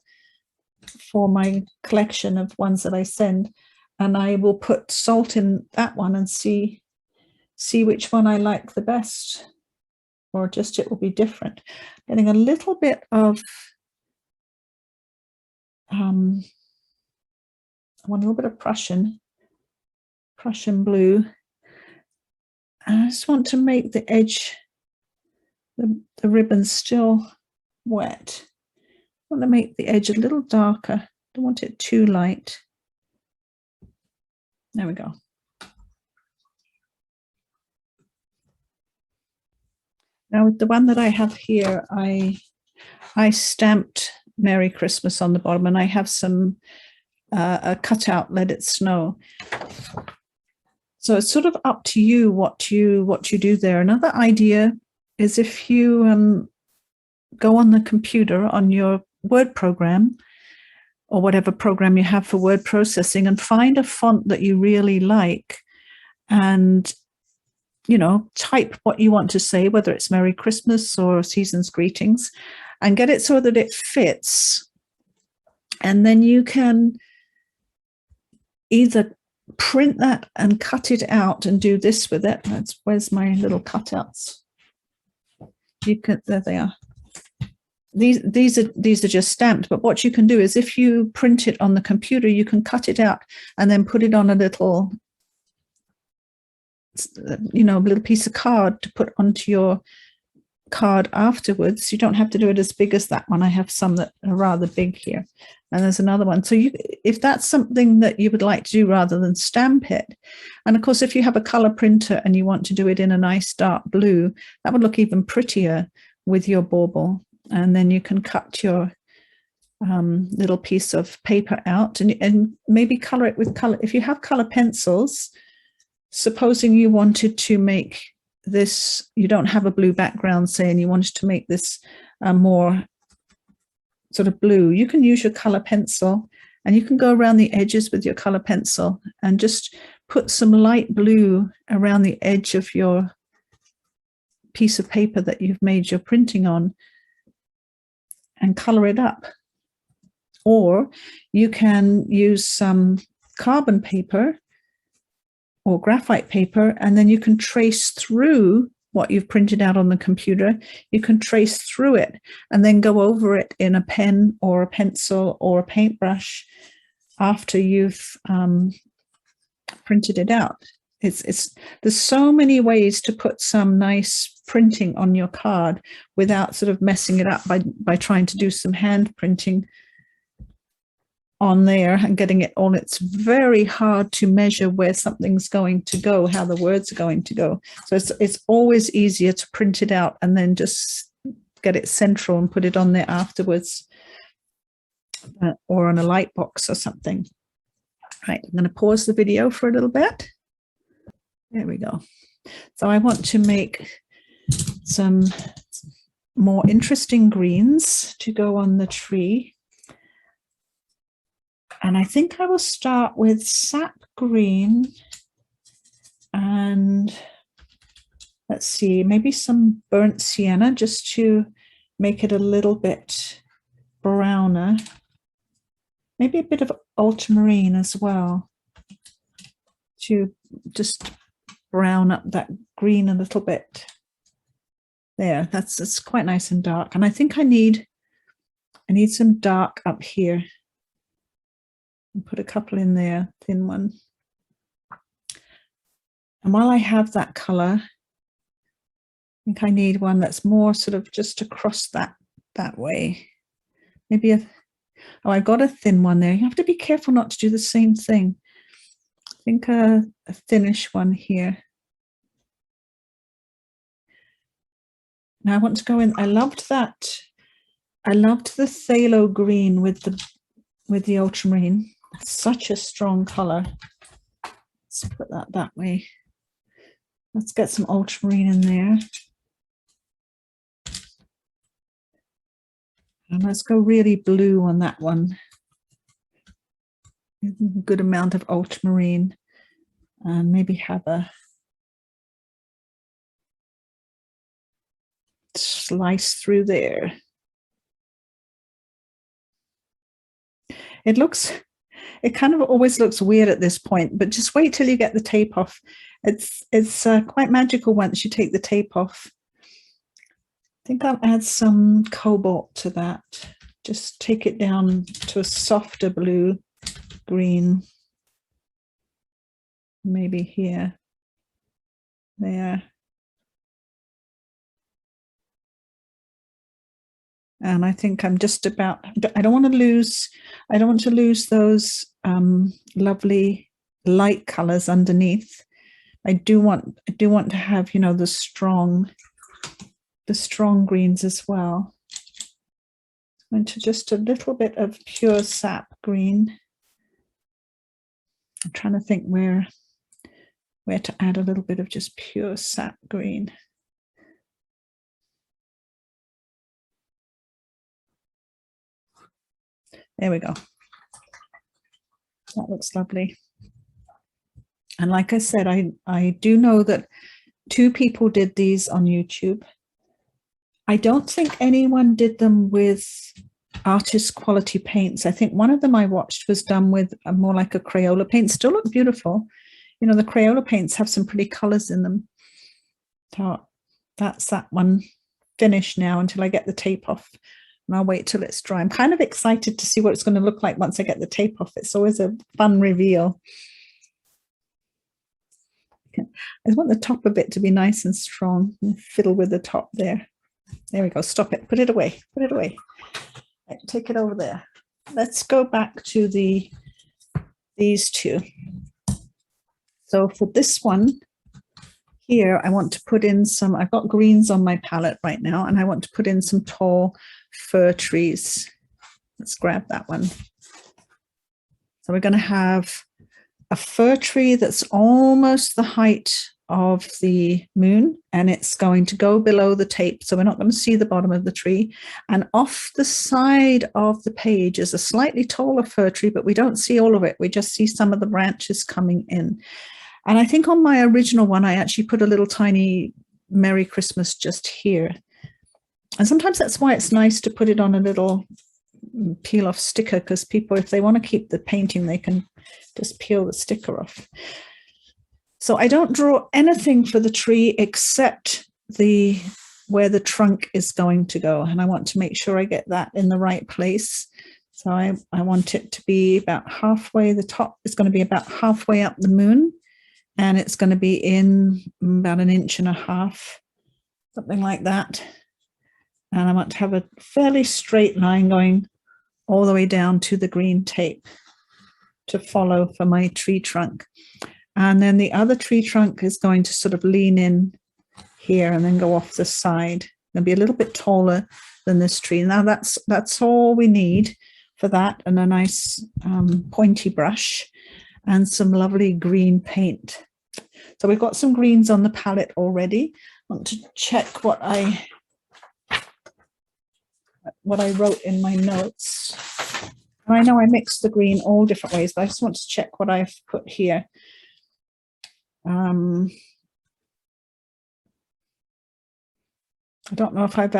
for my collection of ones that I send, and I will put salt in that one and see which one I like the best, or just it will be different. Getting a little bit of I want a little bit of Prussian Blue. And I just want to make the edge, the ribbon still wet. I want to make the edge a little darker. Don't want it too light. There we go. Now with the one that I have here, I stamped Merry Christmas on the bottom, and I have some a cutout, Let It Snow. So it's sort of up to you what you do there. Another idea is if you go on the computer on your Word program, or whatever program you have for word processing, and find a font that you really like, and type what you want to say, whether it's Merry Christmas or Season's Greetings, and get it so that it fits. And then you can either print that and cut it out and do this with it. Where's my little cutouts? There they are. These are just stamped, but what you can do is, if you print it on the computer, you can cut it out and then put it on a little piece of card to put onto your card afterwards. You don't have to do it as big as that one. I have some that are rather big here, and there's another one. So if that's something that you would like to do rather than stamp it, and of course if you have a color printer and you want to do it in a nice dark blue, that would look even prettier with your bauble. And then you can cut your little piece of paper out, and maybe color it with color. If you have color pencils, supposing you wanted to make this, you don't have a blue background, say, and you wanted to make this more sort of blue, you can use your color pencil, and you can go around the edges with your color pencil and just put some light blue around the edge of your piece of paper that you've made your printing on, and color it up. Or you can use some carbon paper or graphite paper, and then you can trace through what you've printed out on the computer. You can trace through it and then go over it in a pen or a pencil or a paintbrush after you've printed it out. There's so many ways to put some nice printing on your card without sort of messing it up by trying to do some hand printing on there and getting it on. It's very hard to measure where something's going to go, how the words are going to go. So it's always easier to print it out and then just get it central and put it on there afterwards, or on a light box or something. Right, I'm going to pause the video for a little bit. There we go. So I want to make some more interesting greens to go on the tree. And I think I will start with Sap Green and, let's see, maybe some burnt sienna, just to make it a little bit browner. Maybe a bit of ultramarine as well, to just brown up that green a little bit. There, that's quite nice and dark. And I think I need some dark up here. And put a couple in there, thin one. And while I have that color, I think I need one that's more sort of just across that way. Maybe I've got a thin one there. You have to be careful not to do the same thing. I think a thinnish one here. Now I want to go in. I loved that. I loved the phthalo green with the ultramarine. Such a strong color. Let's put that way. Let's get some ultramarine in there. And let's go really blue on that one. A good amount of ultramarine, and maybe have a slice through there. It kind of always looks weird at this point, but just wait till you get the tape off. It's quite magical once you take the tape off. I think I'll add some cobalt to that. Just take it down to a softer blue green. Maybe here, there. And I think I'm just about, I don't want to lose those lovely light colors underneath. I do want to have, you know, the strong greens as well. Into just a little bit of pure sap green. I'm trying to think where to add a little bit of just pure sap green. There we go. That looks lovely. And like I said, I do know that 2 people did these on YouTube. I don't think anyone did them with artist quality paints. I think one of them I watched was done with more like a Crayola paint. Still look beautiful. You know, the Crayola paints have some pretty colors in them. So that's that one finished now until I get the tape off. And I'll wait till it's dry. I'm kind of excited to see what it's going to look like once I get the tape off. It's always a fun reveal. I want the top of it to be nice and strong and fiddle with the top there. There we go. Stop it. Put it away. Put it away. Right, take it over there. Let's go back to these 2. So for this one here, I want to put in some, I've got greens on my palette right now, and I want to put in some tall fir trees. Let's grab that one. So we're going to have a fir tree that's almost the height of the moon, and it's going to go below the tape, so we're not going to see the bottom of the tree. And off the side of the page is a slightly taller fir tree, but we don't see all of it. We just see some of the branches coming in. And I think on my original one, I actually put a little tiny Merry Christmas just here. And sometimes that's why it's nice to put it on a little peel off sticker, because people, if they want to keep the painting, they can just peel the sticker off. So I don't draw anything for the tree except where the trunk is going to go. And I want to make sure I get that in the right place. So I want it to be about halfway, the top is going to be about halfway up the moon. And it's going to be in about 1.5 inches, something like that. And I want to have a fairly straight line going all the way down to the green tape to follow for my tree trunk. And then the other tree trunk is going to sort of lean in here and then go off the side. It'll be a little bit taller than this tree. Now that's all we need for that, and a nice pointy brush and some lovely green paint. So we've got some greens on the palette already. I want to check what I wrote in my notes. And I know I mixed the green all different ways, but I just want to check what I've put here. I don't know if have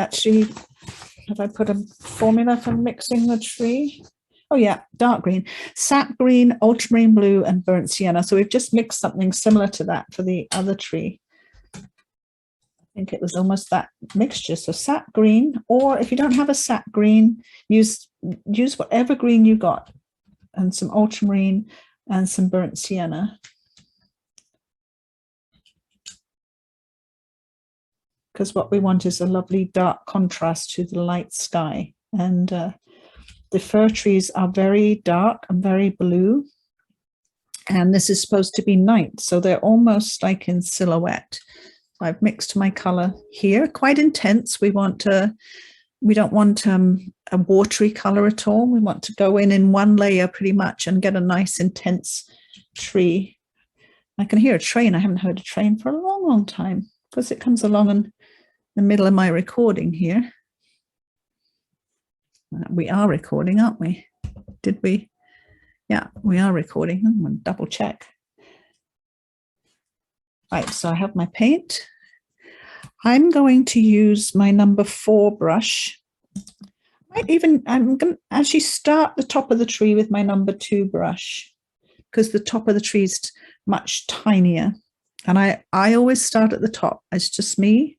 I put a formula for mixing the tree? Oh yeah, dark green, sap green, ultramarine blue, and burnt sienna. So we've just mixed something similar to that for the other tree. I think it was almost that mixture. So sap green, or if you don't have a sap green, use whatever green you got, and some ultramarine and some burnt sienna. Because what we want is a lovely dark contrast to the light sky. And the fir trees are very dark and very blue. And this is supposed to be night, so they're almost like in silhouette. I've mixed my color here, quite intense. We don't want a watery color at all. We want to go in one layer pretty much and get a nice intense tree. I can hear a train. I haven't heard a train for a long, long time because it comes along in the middle of my recording here. We are recording, aren't we? Did we? Yeah, we are recording. I'm going to double check. Right, so I have my paint. I'm going to use my number 4 brush. I'm going to actually start the top of the tree with my number 2 brush because the top of the tree is much tinier. And I always start at the top. It's just me.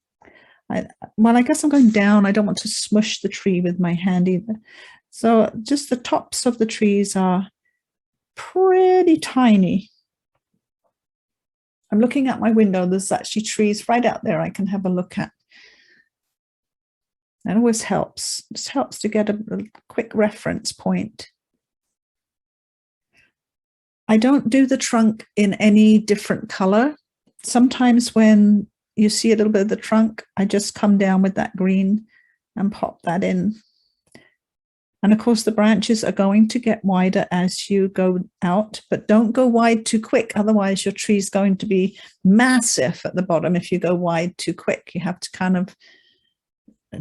Well, I guess I'm going down. I don't want to smush the tree with my hand either. So just the tops of the trees are pretty tiny. I'm looking at my window. There's actually trees right out there I can have a look at. That always helps. Just helps to get a quick reference point. I don't do the trunk in any different color. Sometimes when you see a little bit of the trunk, I just come down with that green and pop that in. And of course, the branches are going to get wider as you go out, but don't go wide too quick. Otherwise, your tree is going to be massive at the bottom if you go wide too quick. You have to kind of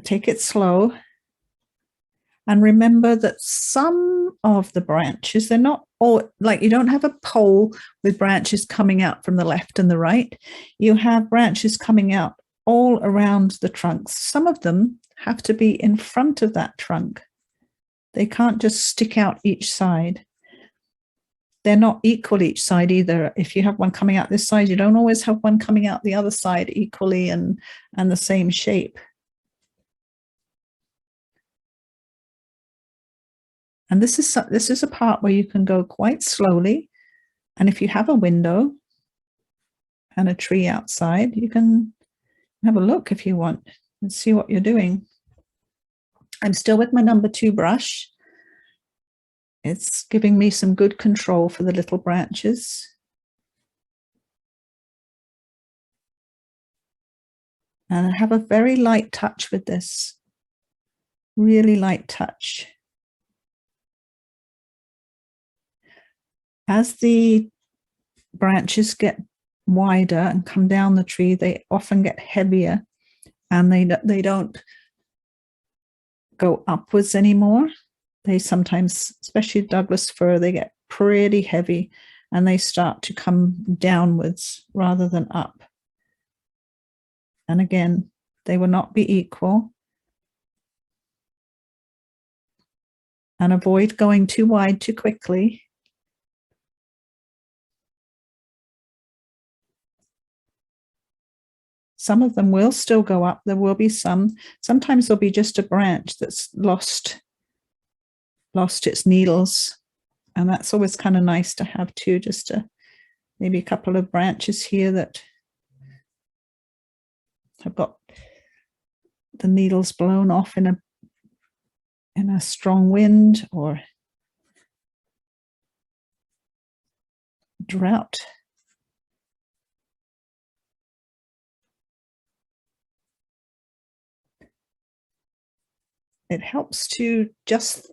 take it slow. And remember that some of the branches, they're not all, like you don't have a pole with branches coming out from the left and the right. You have branches coming out all around the trunks. Some of them have to be in front of that trunk. They can't just stick out each side. They're not equal each side either. If you have one coming out this side, you don't always have one coming out the other side equally and the same shape. And this is a part where you can go quite slowly. And if you have a window and a tree outside, you can have a look if you want and see what you're doing. I'm still with my number 2 brush. It's giving me some good control for the little branches. And I have a very light touch with this, really light touch. As the branches get wider and come down the tree, they often get heavier and they don't go upwards anymore. They sometimes, especially Douglas fir, they get pretty heavy and they start to come downwards rather than up. And again, they will not be equal. And avoid going too wide too quickly. Some of them will still go up. There will be some. Sometimes there'll be just a branch that's lost its needles. And that's always kind of nice to have too, just maybe a couple of branches here that have got the needles blown off in a strong wind or drought. It helps to just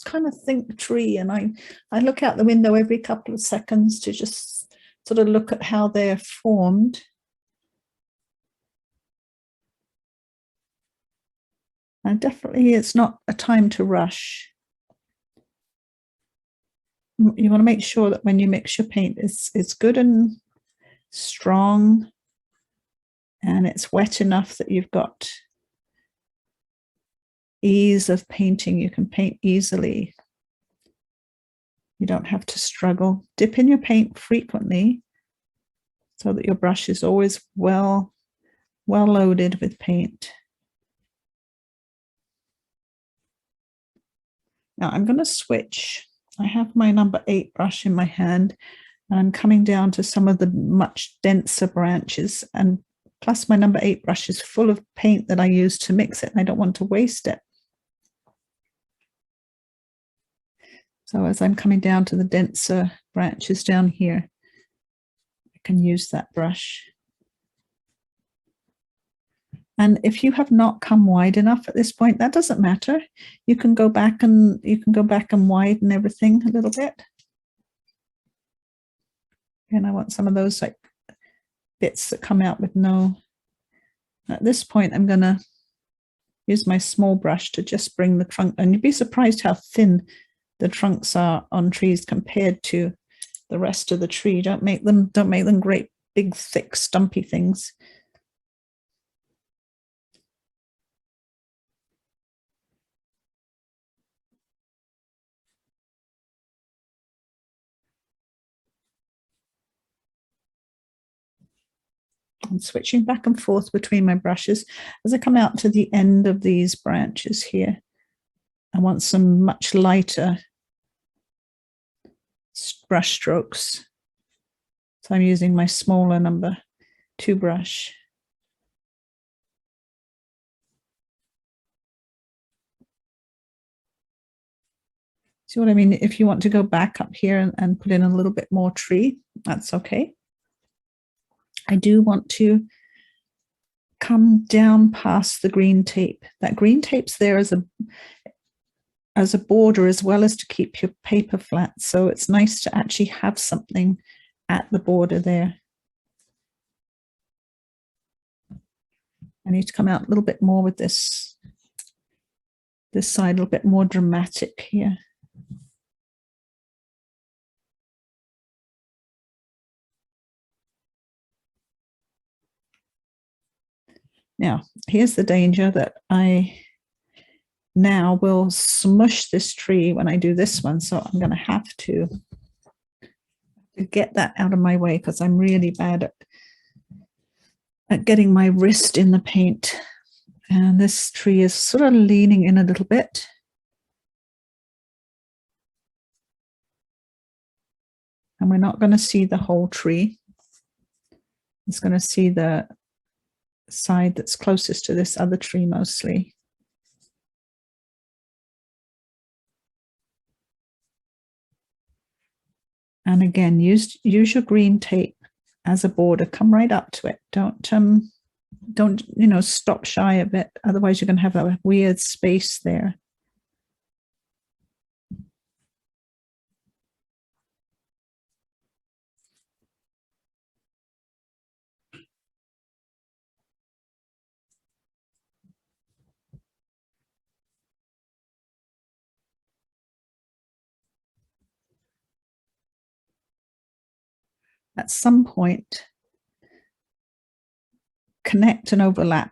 kind of think the tree, and I look out the window every couple of seconds to just sort of look at how they're formed. And definitely it's not a time to rush. You want to make sure that when you mix your paint, it's good and strong and it's wet enough that you've got ease of painting. You can paint easily. You don't have to struggle. Dip in your paint frequently so that your brush is always well loaded with paint. Now I'm going to switch. I have my number 8 brush in my hand and I'm coming down to some of the much denser branches, and plus my number 8 brush is full of paint that I use to mix it and I don't want to waste it. So as I'm coming down to the denser branches down here, I can use that brush. And if you have not come wide enough at this point, that doesn't matter. You can go back and widen everything a little bit. And I want some of those like bits that come out with no. At this point, I'm going to use my small brush to just bring the trunk. And you'd be surprised how thin the trunks are on trees compared to the rest of the tree. Don't make them great, big, thick, stumpy things. I'm switching back and forth between my brushes as I come out to the end of these branches here. I want some much lighter brush strokes. So I'm using my smaller number 2 brush. See what I mean? If you want to go back up here and put in a little bit more tree, that's okay. I do want to come down past the green tape. That green tape's there as a border as well as to keep your paper flat. So it's nice to actually have something at the border there. I need to come out a little bit more with this side, a little bit more dramatic here. Now, here's the danger that I now will smush this tree when I do this one. So I'm going to have to get that out of my way because I'm really bad at getting my wrist in the paint. And this tree is sort of leaning in a little bit. And we're not going to see the whole tree. It's going to see the side that's closest to this other tree mostly. And again, use your green tape as a border. Come right up to it. Don't stop shy of it. Otherwise you're going to have a weird space there. At some point, connect and overlap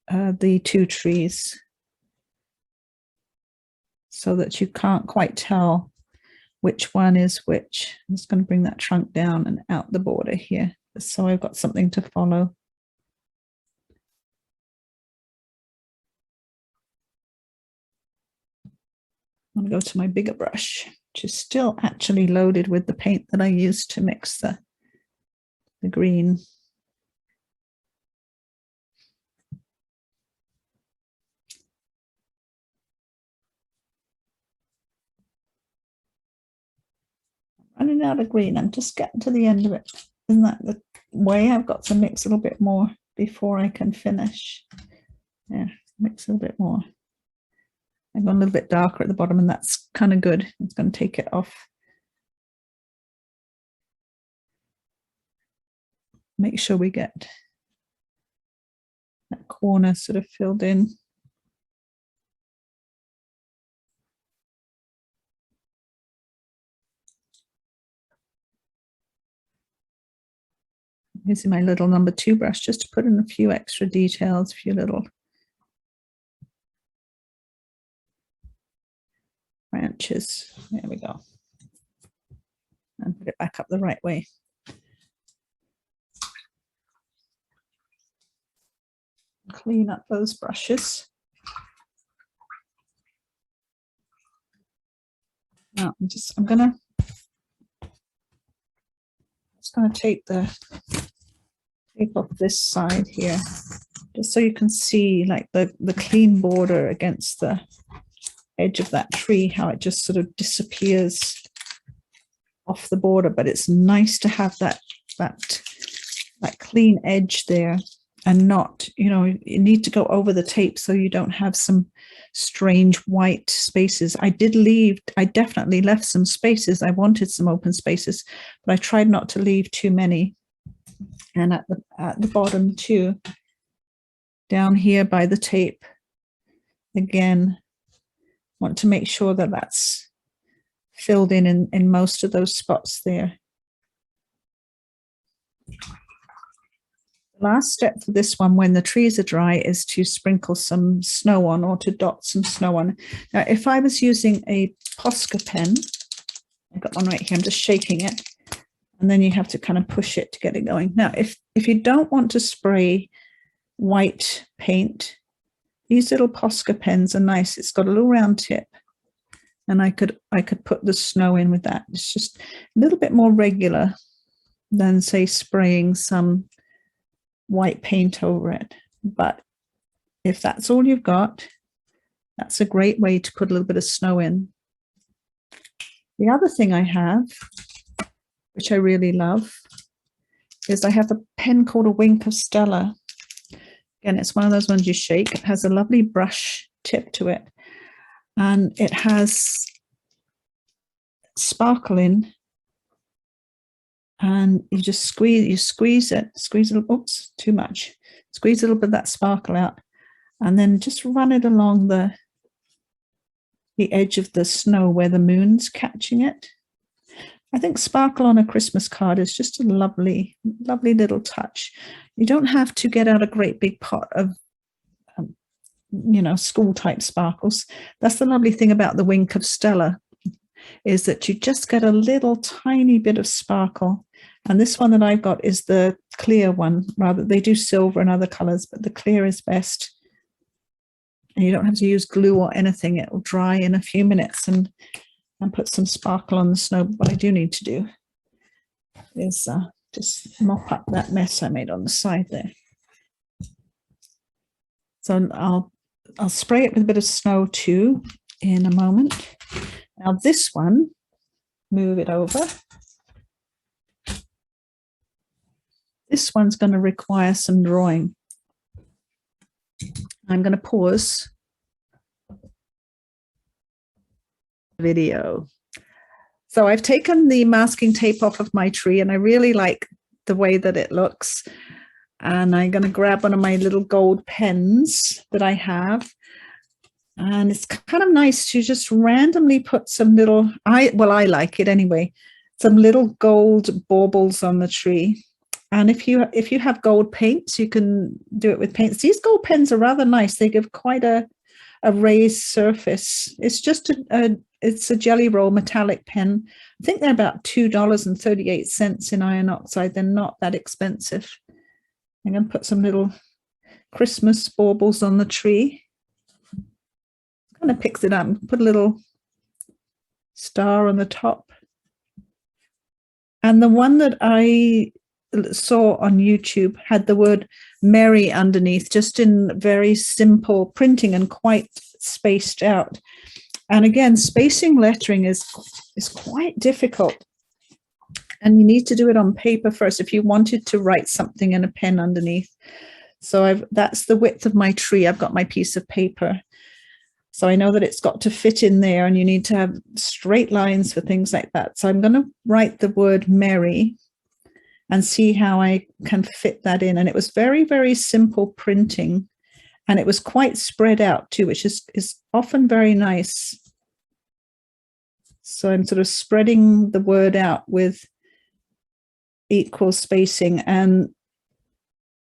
the 2 trees so that you can't quite tell which one is which. I'm just going to bring that trunk down and out the border here, so I've got something to follow. I'm going to go to my bigger brush, which is still actually loaded with the paint that I used to mix the green. I'm running out of green. I'm just getting to the end of it. Isn't that the way? I've got to mix a little bit more before I can finish. Yeah, mix a little bit more. I've gone a little bit darker at the bottom, and that's kind of good. It's going to take it off. Make sure we get that corner sort of filled in. Using my little number 2 brush just to put in a few extra details, a few little branches. There we go. And put it back up the right way. Clean up those brushes. Now I'm gonna take the tape off this side here, just so you can see like the clean border against the edge of that tree, how it just sort of disappears off the border. But it's nice to have that clean edge there and not, you know, you need to go over the tape so you don't have some strange white spaces. I definitely left some spaces. I wanted some open spaces, but I tried not to leave too many. And at the bottom too, down here by the tape, again, want to make sure that that's filled in most of those spots there. The last step for this one, when the trees are dry, is to sprinkle some snow on, or to dot some snow on. Now, if I was using a Posca pen, I've got one right here, I'm just shaking it, and then you have to kind of push it to get it going. Now, if you don't want to spray white paint, these little Posca pens are nice. It's got a little round tip, and I could put the snow in with that. It's just a little bit more regular than, say, spraying some white paint over it. But if that's all you've got, that's a great way to put a little bit of snow in. The other thing I have, which I really love, is I have a pen called a Wink of Stella. Again, it's one of those ones you shake. It has a lovely brush tip to it, and it has sparkle in, and you just squeeze it, oops, too much. Squeeze a little bit of that sparkle out, and then just run it along the edge of the snow where the moon's catching it. I think sparkle on a Christmas card is just a lovely, lovely little touch. You don't have to get out a great big pot of, you know, school type sparkles. That's the lovely thing about the Wink of Stella, is that you just get a little tiny bit of sparkle. And this one that I've got is the clear one. Rather, they do silver and other colors, but the clear is best. And you don't have to use glue or anything. It will dry in a few minutes and put some sparkle on the snow. What I do need to do is just mop up that mess I made on the side there. So I'll spray it with a bit of snow too in a moment. Now this one, move it over. This one's going to require some drawing. I'm going to pause the video. So I've taken the masking tape off of my tree, and I really like the way that it looks. And I'm going to grab one of my little gold pens that I have. And it's kind of nice to just randomly put some little, I like it anyway, some little gold baubles on the tree. And if you have gold paints, you can do it with paints. These gold pens are rather nice. They give quite a raised surface. It's just it's a jelly roll metallic pen. I think they're about $2.38 in iron oxide. They're not that expensive. I'm going to put some little Christmas baubles on the tree. Kind of picks it up, put a little star on the top. And the one that I saw on YouTube had the word Merry underneath, just in very simple printing and quite spaced out. And again, spacing lettering is quite difficult. And you need to do it on paper first if you wanted to write something in a pen underneath. So that's the width of my tree. I've got my piece of paper. So I know that it's got to fit in there, and you need to have straight lines for things like that. So I'm going to write the word Merry and see how I can fit that in. And it was very, very simple printing, and it was quite spread out too, which is often very nice. So I'm sort of spreading the word out with equal spacing, and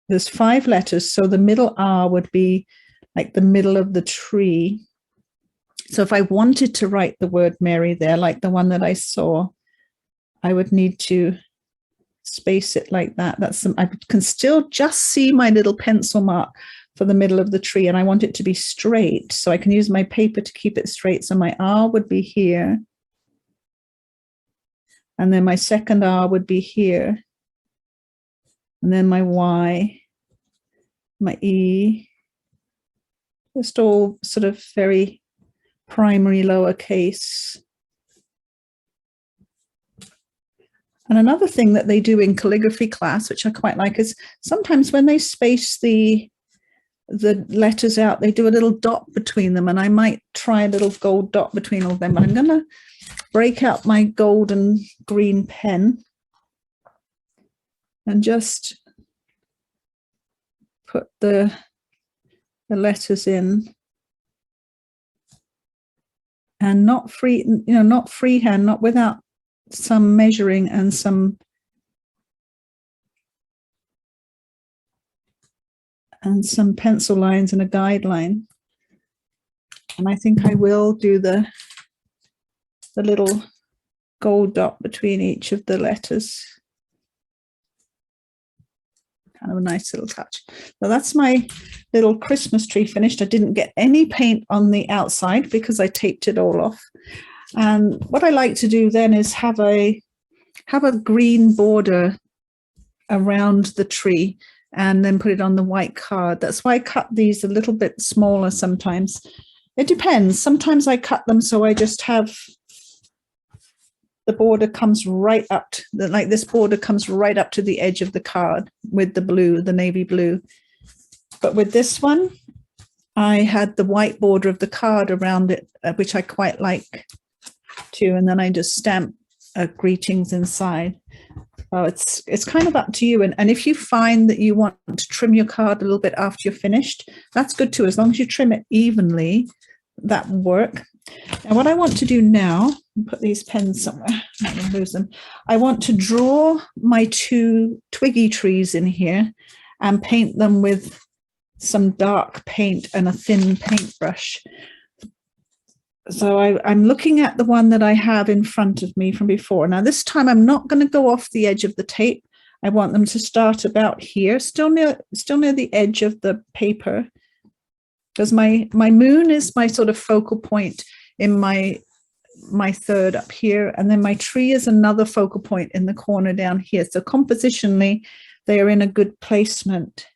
there's 5 letters. So the middle R would be like the middle of the tree. So if I wanted to write the word Merry there, like the one that I saw, I would need to space it like that. I can still just see my little pencil mark for the middle of the tree, and I want it to be straight, so I can use my paper to keep it straight. So my R would be here, and then my second R would be here, and then my Y, my E, just all sort of very primary lowercase. And another thing that they do in calligraphy class, which I quite like, is sometimes when they space the letters out, they do a little dot between them, and I might try a little gold dot between all of them. But I'm going to break out my gold and green pen and just put the letters in, and not free, not freehand, not without some measuring and some pencil lines and a guideline. And I think I will do the little gold dot between each of the letters. Kind of a nice little touch. So that's my little Christmas tree finished. I didn't get any paint on the outside because I taped it all off. And what I like to do then is have a green border around the tree and then put it on the white card. That's why I cut these a little bit smaller sometimes. It depends. Sometimes I cut them so I just have the border comes right up, like this border comes right up to the edge of the card with the blue, the navy blue. But with this one, I had the white border of the card around it, which I quite like too. And then I just stamp greetings inside. So it's kind of up to you. And if you find that you want to trim your card a little bit after you're finished, that's good too. As long as you trim it evenly, that will work. And what I want to do now, put these pens somewhere, I'm going to lose them. I want to draw my 2 twiggy trees in here and paint them with some dark paint and a thin paintbrush. So I'm looking at the one that I have in front of me from before. Now this time I'm not going to go off the edge of the tape. I want them to start about here, still near the edge of the paper, because my moon is my sort of focal point in my third up here, and then my tree is another focal point in the corner down here. So compositionally, they are in a good placement.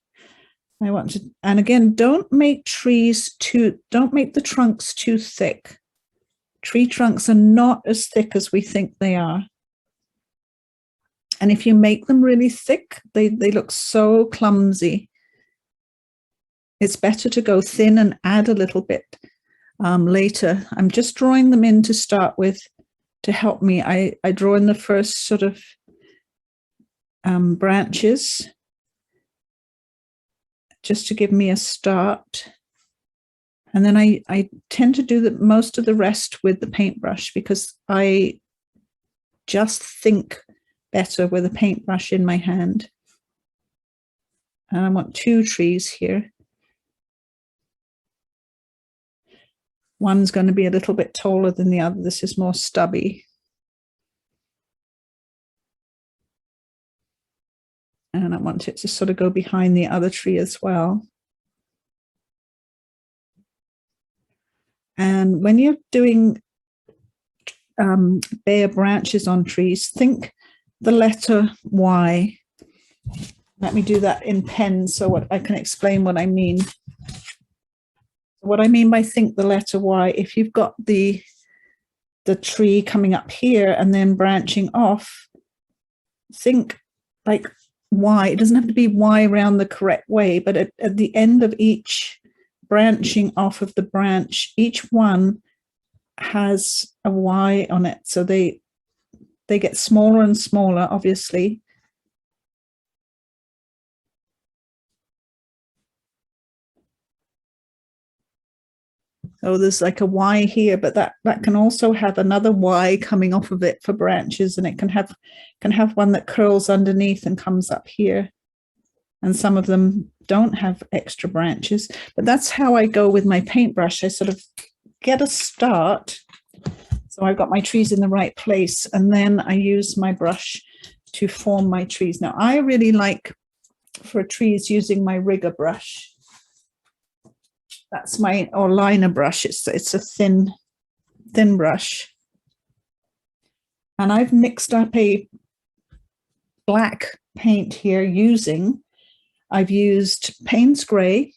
I want to, and again, don't make the trunks too thick. Tree trunks are not as thick as we think they are. And if you make them really thick, they look so clumsy. It's better to go thin and add a little bit later. I'm just drawing them in to start with to help me. I draw in the first sort of branches just to give me a start. And then I tend to do most of the rest with the paintbrush because I just think better with a paintbrush in my hand. And I want 2 trees here. One's going to be a little bit taller than the other. This is more stubby. And I want it to sort of go behind the other tree as well. And when you're doing bare branches on trees, think the letter Y. Let me do that in pen so I can explain what I mean. What I mean by think the letter Y, if you've got the tree coming up here and then branching off, think like Y. It doesn't have to be Y around the correct way, but at the end of each branching off of the branch, each one has a Y on it. So they get smaller and smaller, obviously. So there's like a Y here, but that can also have another Y coming off of it for branches, and it can have one that curls underneath and comes up here. And some of them don't have extra branches, but that's how I go with my paintbrush. I sort of get a start. So I've got my trees in the right place, and then I use my brush to form my trees. Now I really like for trees using my rigger brush. That's or liner brush. It's a thin brush. And I've mixed up a black paint here I've used Payne's Grey,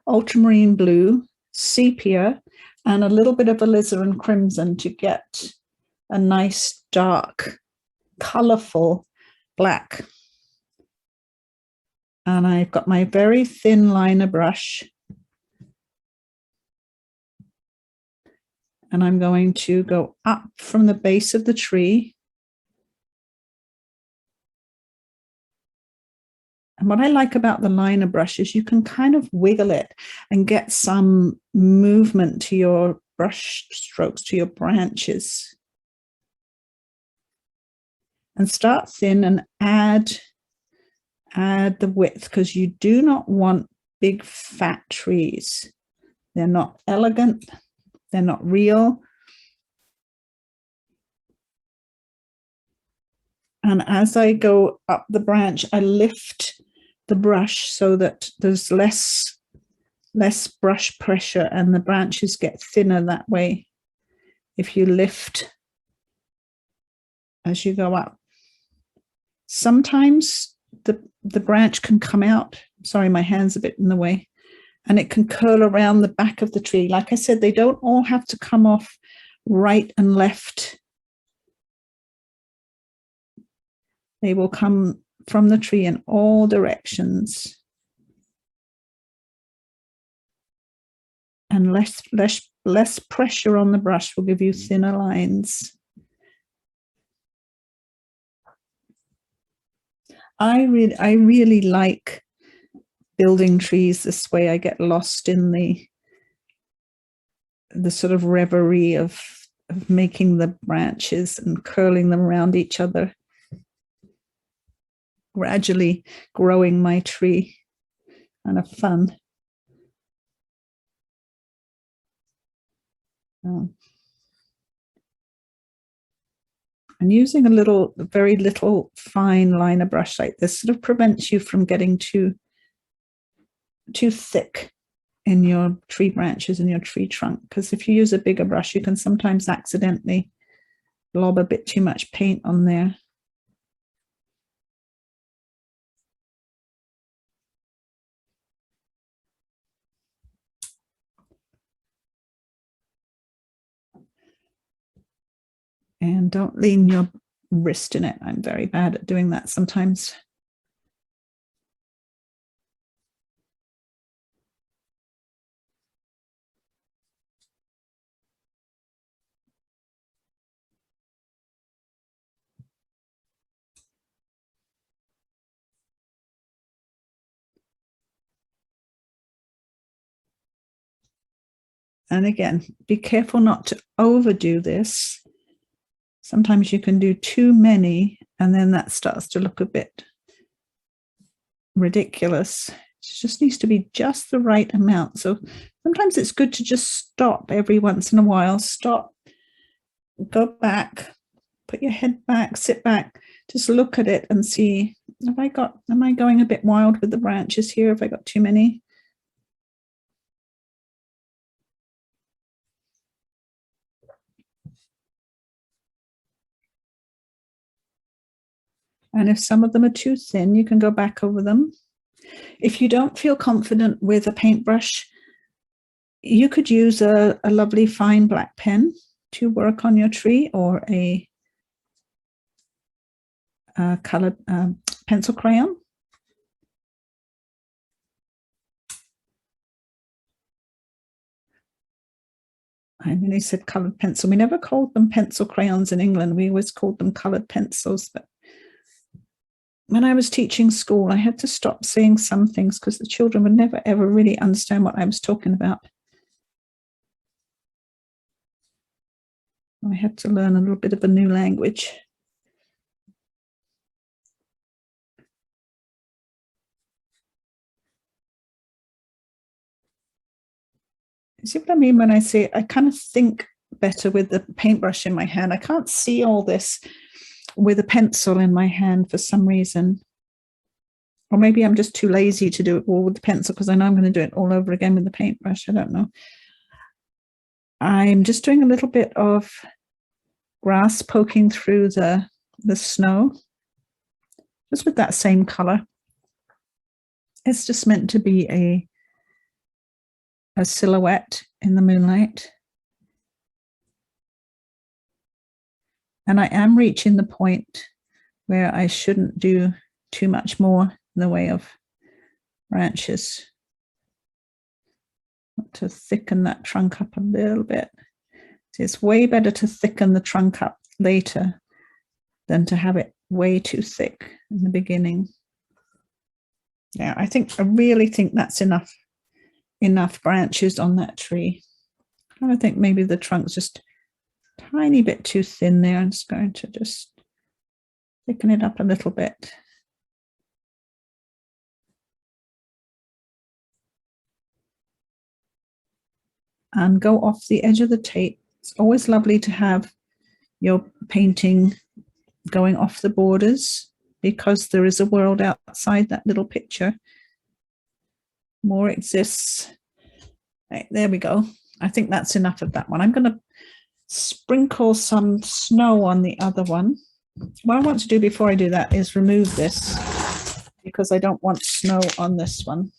Ultramarine Blue, Sepia, and a little bit of alizarin crimson to get a nice dark colorful black. And I've got my very thin liner brush. And I'm going to go up from the base of the tree. And what I like about the liner brush is you can kind of wiggle it and get some movement to your brush strokes, to your branches. And start thin and add the width, because you do not want big fat trees. They're not elegant. They're not real. And as I go up the branch, I lift the brush so that there's less brush pressure and the branches get thinner that way if you lift as you go up. Sometimes the branch can come out. Sorry, my hand's a bit in the way. And it can curl around the back of the tree. Like I said, they don't all have to come off right and left. They will come from the tree in all directions. And less pressure on the brush will give you thinner lines. I really like building trees this way. I get lost in the sort of reverie of making the branches and curling them around each other, gradually growing my tree. Kind of fun. And using a very little fine liner brush like this sort of prevents you from getting too thick in your tree branches and your tree trunk, because if you use a bigger brush, you can sometimes accidentally lob a bit too much paint on there. And don't lean your wrist in it. I'm very bad at doing that sometimes. And again, be careful not to overdo this. Sometimes you can do too many, and then that starts to look a bit ridiculous. It just needs to be just the right amount. So sometimes it's good to just stop every once in a while. Stop, go back, put your head back, sit back, just look at it and see, am I going a bit wild with the branches here? Have I got too many? And if some of them are too thin, you can go back over them. If you don't feel confident with a paintbrush, you could use a lovely fine black pen to work on your tree, or a colored pencil crayon. I nearly said colored pencil. We never called them pencil crayons in England. We always called them colored pencils. But when I was teaching school, I had to stop saying some things because the children would never, ever really understand what I was talking about. I had to learn a little bit of a new language. You see what I mean when I say I kind of think better with the paintbrush in my hand? I can't see all this with a pencil in my hand for some reason. Or maybe I'm just too lazy to do it all with the pencil, because I know I'm going to do it all over again with the paintbrush. I don't know. I'm just doing a little bit of grass poking through the snow, just with that same color. It's just meant to be a silhouette in the moonlight. And I am reaching the point where I shouldn't do too much more in the way of branches. To thicken that trunk up a little bit. See, it's way better to thicken the trunk up later than to have it way too thick in the beginning. Yeah, I really think that's enough branches on that tree. I think maybe the trunk's just a tiny bit too thin there. I'm just going to just thicken it up a little bit. And go off the edge of the tape. It's always lovely to have your painting going off the borders because there is a world outside that little picture. More exists. Right, there we go. I think that's enough of that one. I'm going to sprinkle some snow on the other one. What I want to do before I do that is remove this because I don't want snow on this one.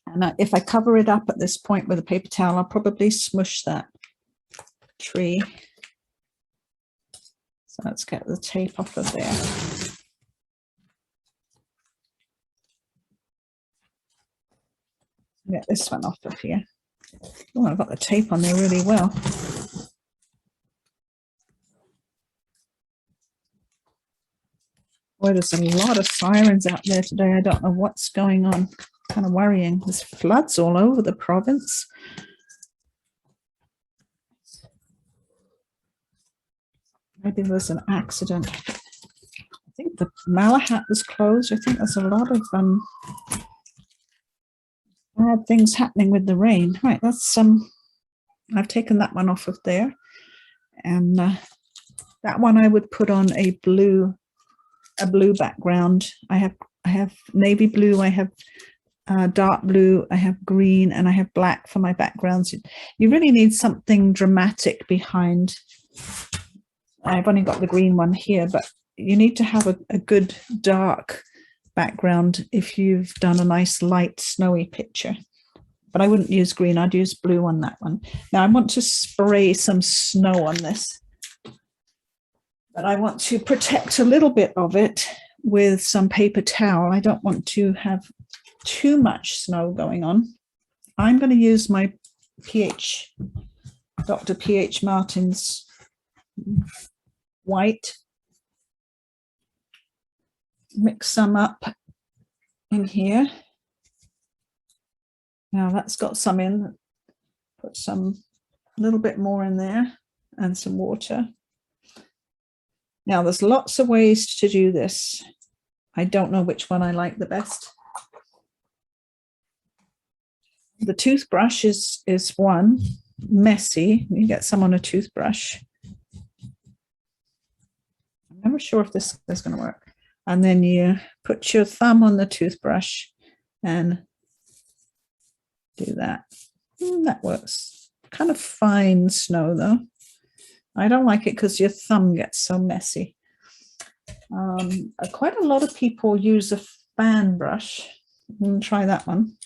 And if I cover it up at this point with a paper towel, I'll probably smush that tree. So let's get the tape off of there. Get this one off of here. Oh, I've got the tape on there really well. Boy, there's a lot of sirens out there today. I don't know what's going on. Kind of worrying. There's floods all over the province. Maybe there's an accident. I think the Malahat was closed. I think there's a lot of bad things happening with the rain. Right, that's I've taken that one off of there, and that one I would put on a blue background. I have navy blue. I have dark blue, I have green, and I have black for my backgrounds. You really need something dramatic behind. I've only got the green one here, but you need to have a good dark background if you've done a nice light snowy picture. But I wouldn't use green, I'd use blue on that one. Now I want to spray some snow on this, but I want to protect a little bit of it with some paper towel. I don't want to have too much snow going on. I'm going to use my Dr. P.H. Martin's white. Mix some up in here. Now that's got some in. Put a little bit more in there and some water. Now there's lots of ways to do this. I don't know which one I like the best. The toothbrush is one, messy. You get some on a toothbrush. I'm never sure if this is going to work. And then you put your thumb on the toothbrush and do that. That works. Kind of fine snow though. I don't like it because your thumb gets so messy. Quite a lot of people use a fan brush. Try that one.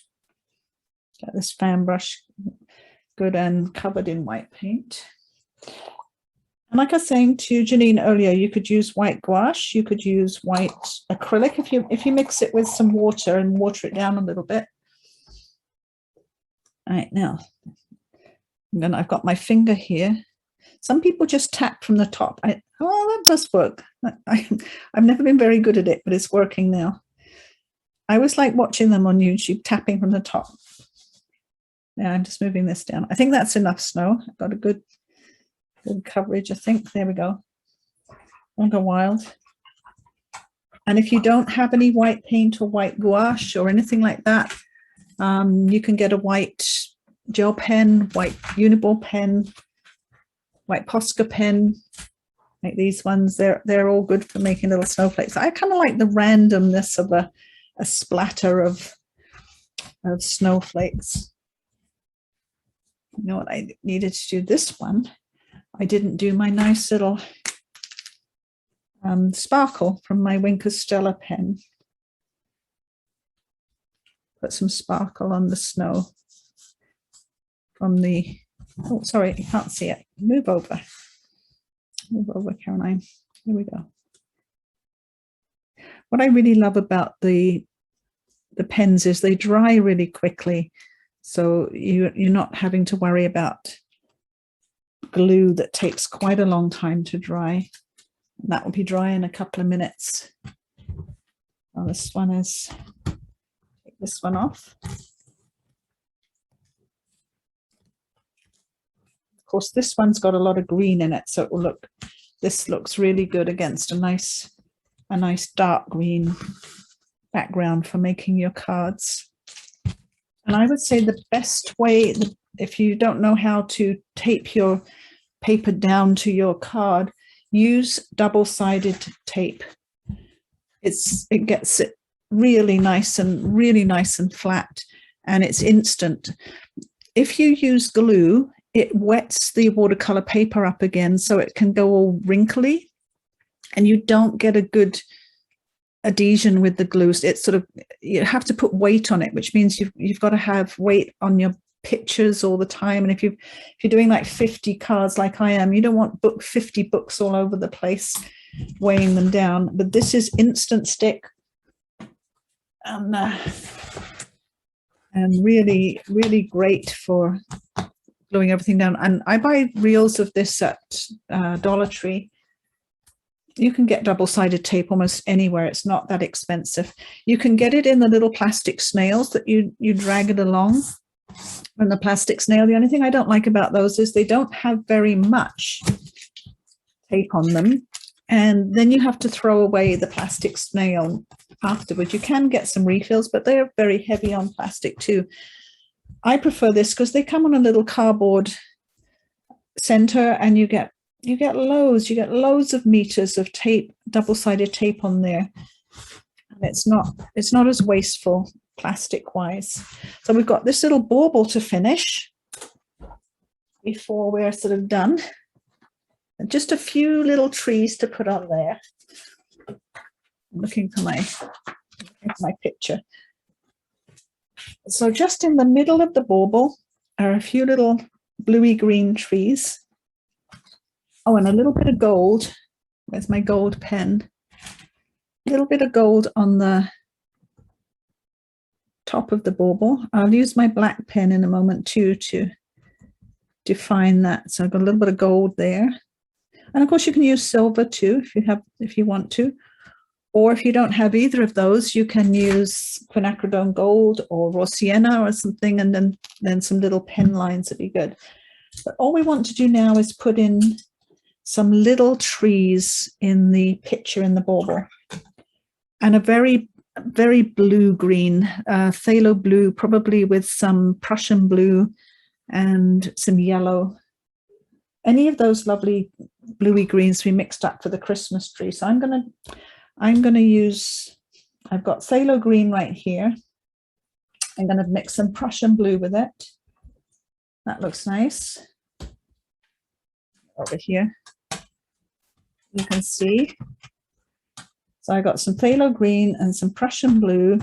Get this fan brush good and covered in white paint. And like I was saying to Janine earlier, you could use white gouache, you could use white acrylic if you mix it with some water and water it down a little bit. All right, now I've got my finger here. Some people just tap from the top. Oh, that does work. I've never been very good at it, but it's working now. I always like watching them on YouTube, tapping from the top. Now I'm just moving this down. I think that's enough snow. I've got a good coverage, I think. There we go. Don't go wild. And if you don't have any white paint or white gouache or anything like that, you can get a white gel pen, white Uniball pen, white Posca pen, like these ones. They're all good for making little snowflakes. I kind of like the randomness of a splatter of snowflakes. You know what I needed to do this one? I didn't do my nice little sparkle from my Stella pen. Put some sparkle on the snow from the, oh, sorry, you can't see it. Move over, Caroline. Here we go. what I really love about the pens is they dry really quickly. So you're not having to worry about glue that takes quite a long time to dry. That will be dry in a couple of minutes. Well, this one is, take this one off. Of course, this one's got a lot of green in it, so it will look, this looks really good against a nice dark green background for making your cards. And I would say the best way, if you don't know how to tape your paper down to your card, use double-sided tape. It gets it really nice and flat, and it's instant. If you use glue, it wets the watercolor paper up again, so it can go all wrinkly, and you don't get a good adhesion with the glue. It's sort of, you have to put weight on it, which means you've got to have weight on your pictures all the time. And if you're doing like 50 cards like I am, you don't want 50 books all over the place weighing them down. But this is instant stick, and really, really great for gluing everything down. And I buy reels of this at Dollar Tree. You can get double-sided tape almost anywhere. It's not that expensive. You can get it in the little plastic snails that you drag it along. And the plastic snail, the only thing I don't like about those is they don't have very much tape on them. And then you have to throw away the plastic snail afterwards. You can get some refills, but they're very heavy on plastic too. I prefer this because they come on a little cardboard center, and you get loads of meters of tape, double-sided tape on there. And it's not as wasteful plastic wise. So we've got this little bauble to finish before we're sort of done. And just a few little trees to put on there. I'm looking for my picture. So just in the middle of the bauble are a few little bluey green trees. Oh, and a little bit of gold. Where's my gold pen? A little bit of gold on the top of the bauble. I'll use my black pen in a moment too to define that. So I've got a little bit of gold there. And of course you can use silver too if you want to. Or if you don't have either of those, you can use quinacridone gold or raw sienna or something, and then some little pen lines would be good. But all we want to do now is put in some little trees in the picture in the bauble, and a very, very blue-green, phthalo blue, probably with some Prussian blue and some yellow. Any of those lovely bluey greens we mixed up for the Christmas tree. So I'm going to use, I've got phthalo green right here. I'm going to mix some Prussian blue with it. That looks nice. Over here, you can see. So I got some phthalo green and some Prussian blue.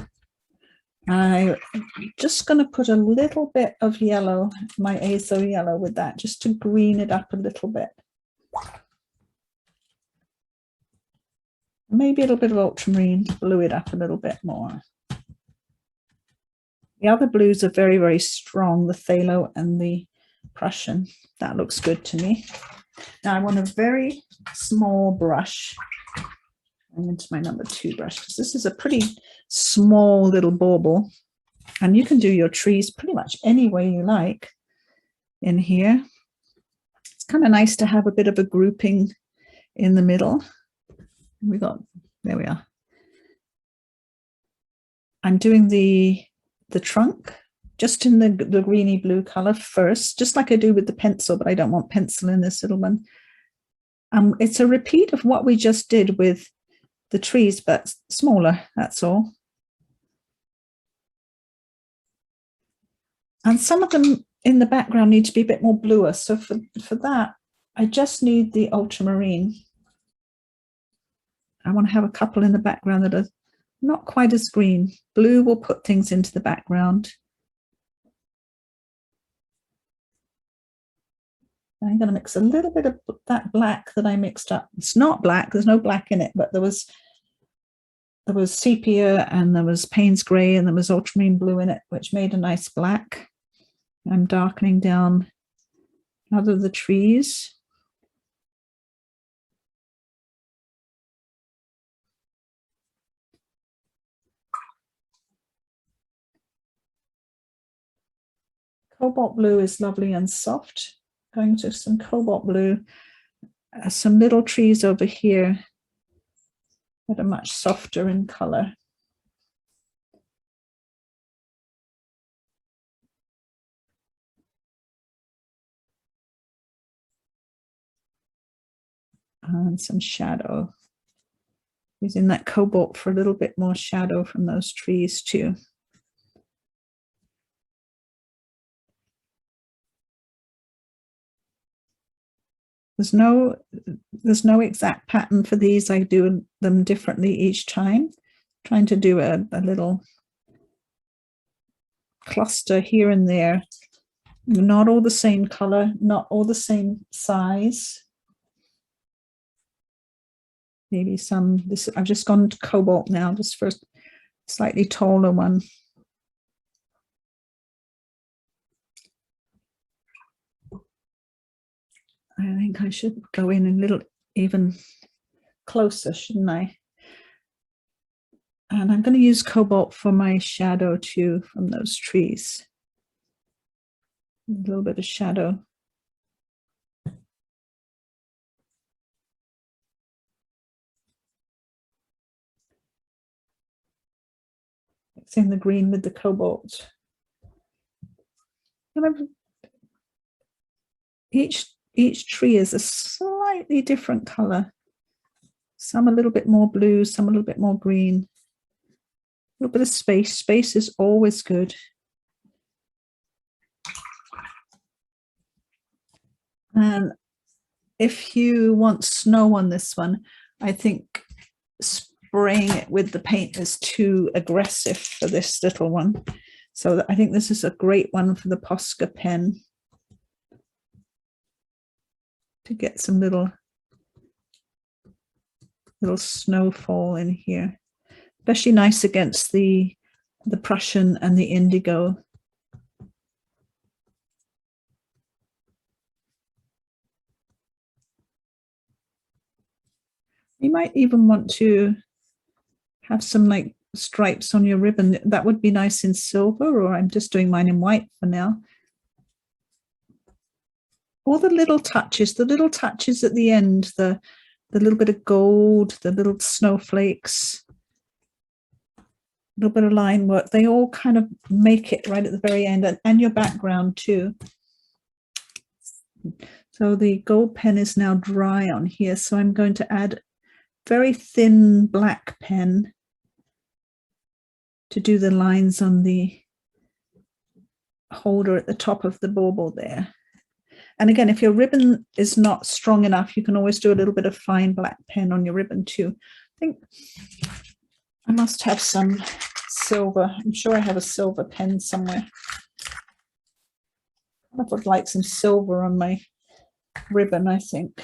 I'm just going to put a little bit of yellow, my Azo Yellow, with that, just to green it up a little bit. Maybe a little bit of ultramarine to blue it up a little bit more. The other blues are very, very strong, the phthalo and the Prussian. That looks good to me. Now I want a very small brush. I'm into my number 2 brush because this is a pretty small little bauble, and you can do your trees pretty much any way you like in here. It's kind of nice to have a bit of a grouping in the middle. There we are. I'm doing the trunk just in the greeny blue color first, just like I do with the pencil, but I don't want pencil in this little one. It's a repeat of what we just did with the trees, but smaller, that's all. And some of them in the background need to be a bit more bluer. So for that, I just need the ultramarine. I want to have a couple in the background that are not quite as green. Blue will put things into the background. I'm going to mix a little bit of that black that I mixed up. It's not black, there's no black in it, but there was there was sepia and there was Payne's grey and there was ultramarine blue in it, which made a nice black. I'm darkening down out of the trees. Cobalt blue is lovely and soft. Going to some cobalt blue. Some little trees over here that are much softer in color. And some shadow. Using that cobalt for a little bit more shadow from those trees too. There's no exact pattern for these. I do them differently each time, trying to do a little cluster here and there. Not all the same color, not all the same size. Maybe some, I've just gone to cobalt now, just for a slightly taller one. I think I should go in a little even closer, shouldn't I? And I'm going to use cobalt for my shadow too from those trees. A little bit of shadow. Mixing the green with the cobalt. And each tree is a slightly different color. Some a little bit more blue, some a little bit more green. A little bit of space. Space is always good. And if you want snow on this one, I think spraying it with the paint is too aggressive for this little one. So I think this is a great one for the Posca pen to get some little snowfall in here, especially nice against the Prussian and the Indigo. You might even want to have some like stripes on your ribbon. That would be nice in silver, or I'm just doing mine in white for now. All the little touches at the end, the little bit of gold, the little snowflakes, a little bit of line work, they all kind of make it right at the very end, and your background too. So the gold pen is now dry on here, so I'm going to add very thin black pen to do the lines on the holder at the top of the bauble there. And again, if your ribbon is not strong enough, you can always do a little bit of fine black pen on your ribbon too. I think I must have some silver. I'm sure I have a silver pen somewhere. I would like some silver on my ribbon, I think.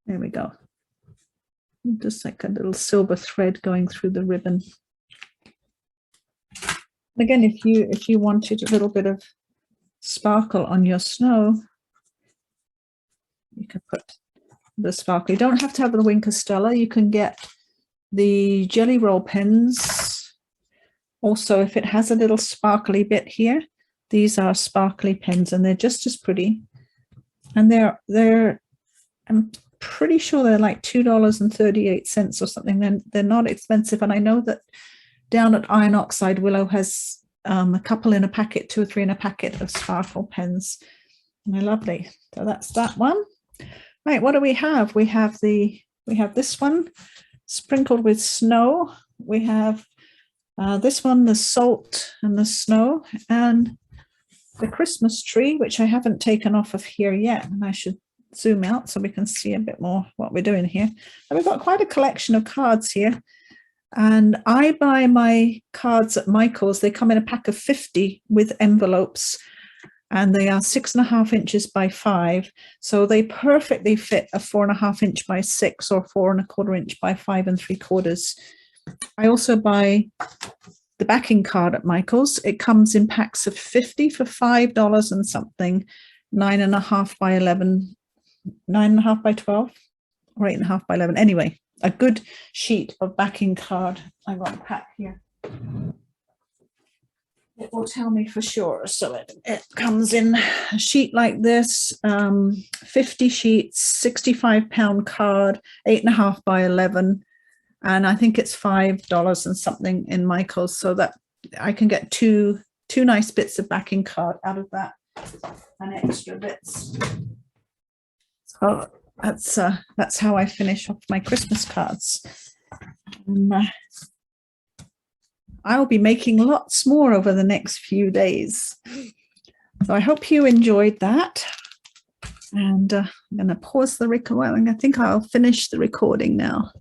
There we go. Just like a little silver thread going through the ribbon. Again, if you wanted a little bit of sparkle on your snow, you could put the sparkle. You don't have to have the Wink of Stella. You can get the jelly roll pens. Also, if it has a little sparkly bit here, these are sparkly pens, and they're just as pretty. And they're I'm pretty sure they're like $2.38 or something. They're not expensive, and I know that down at Iron Oxide, Willow has a couple in a packet, 2 or 3 in a packet of sparkle pens, and they're lovely. So that's that one. Right, what do we have? We have this one sprinkled with snow. We have this one, the salt and the snow, and the Christmas tree, which I haven't taken off of here yet, and I should zoom out so we can see a bit more what we're doing here. And we've got quite a collection of cards here. And I buy my cards at Michael's. They come in a pack of 50 with envelopes. and they are 6.5 inches by 5. So they perfectly fit a 4.5 inch by 6 or 4.25 inch by 5 3/4. I also buy the backing card at Michael's. It comes in packs of 50 for $5 and something, 9.5 by 11, 9.5 by 12, or 8.5 by 11. Anyway, a good sheet of backing card. I've got a pack here. It will tell me for sure. So it comes in a sheet like this, 50 sheets, 65-pound card, 8.5 by 11. And I think it's $5 and something in Michael's, so that I can get two nice bits of backing card out of that and extra bits. So that's how I finish off my Christmas cards. And, I'll be making lots more over the next few days. So I hope you enjoyed that. And I'm going to pause the recording. I think I'll finish the recording now.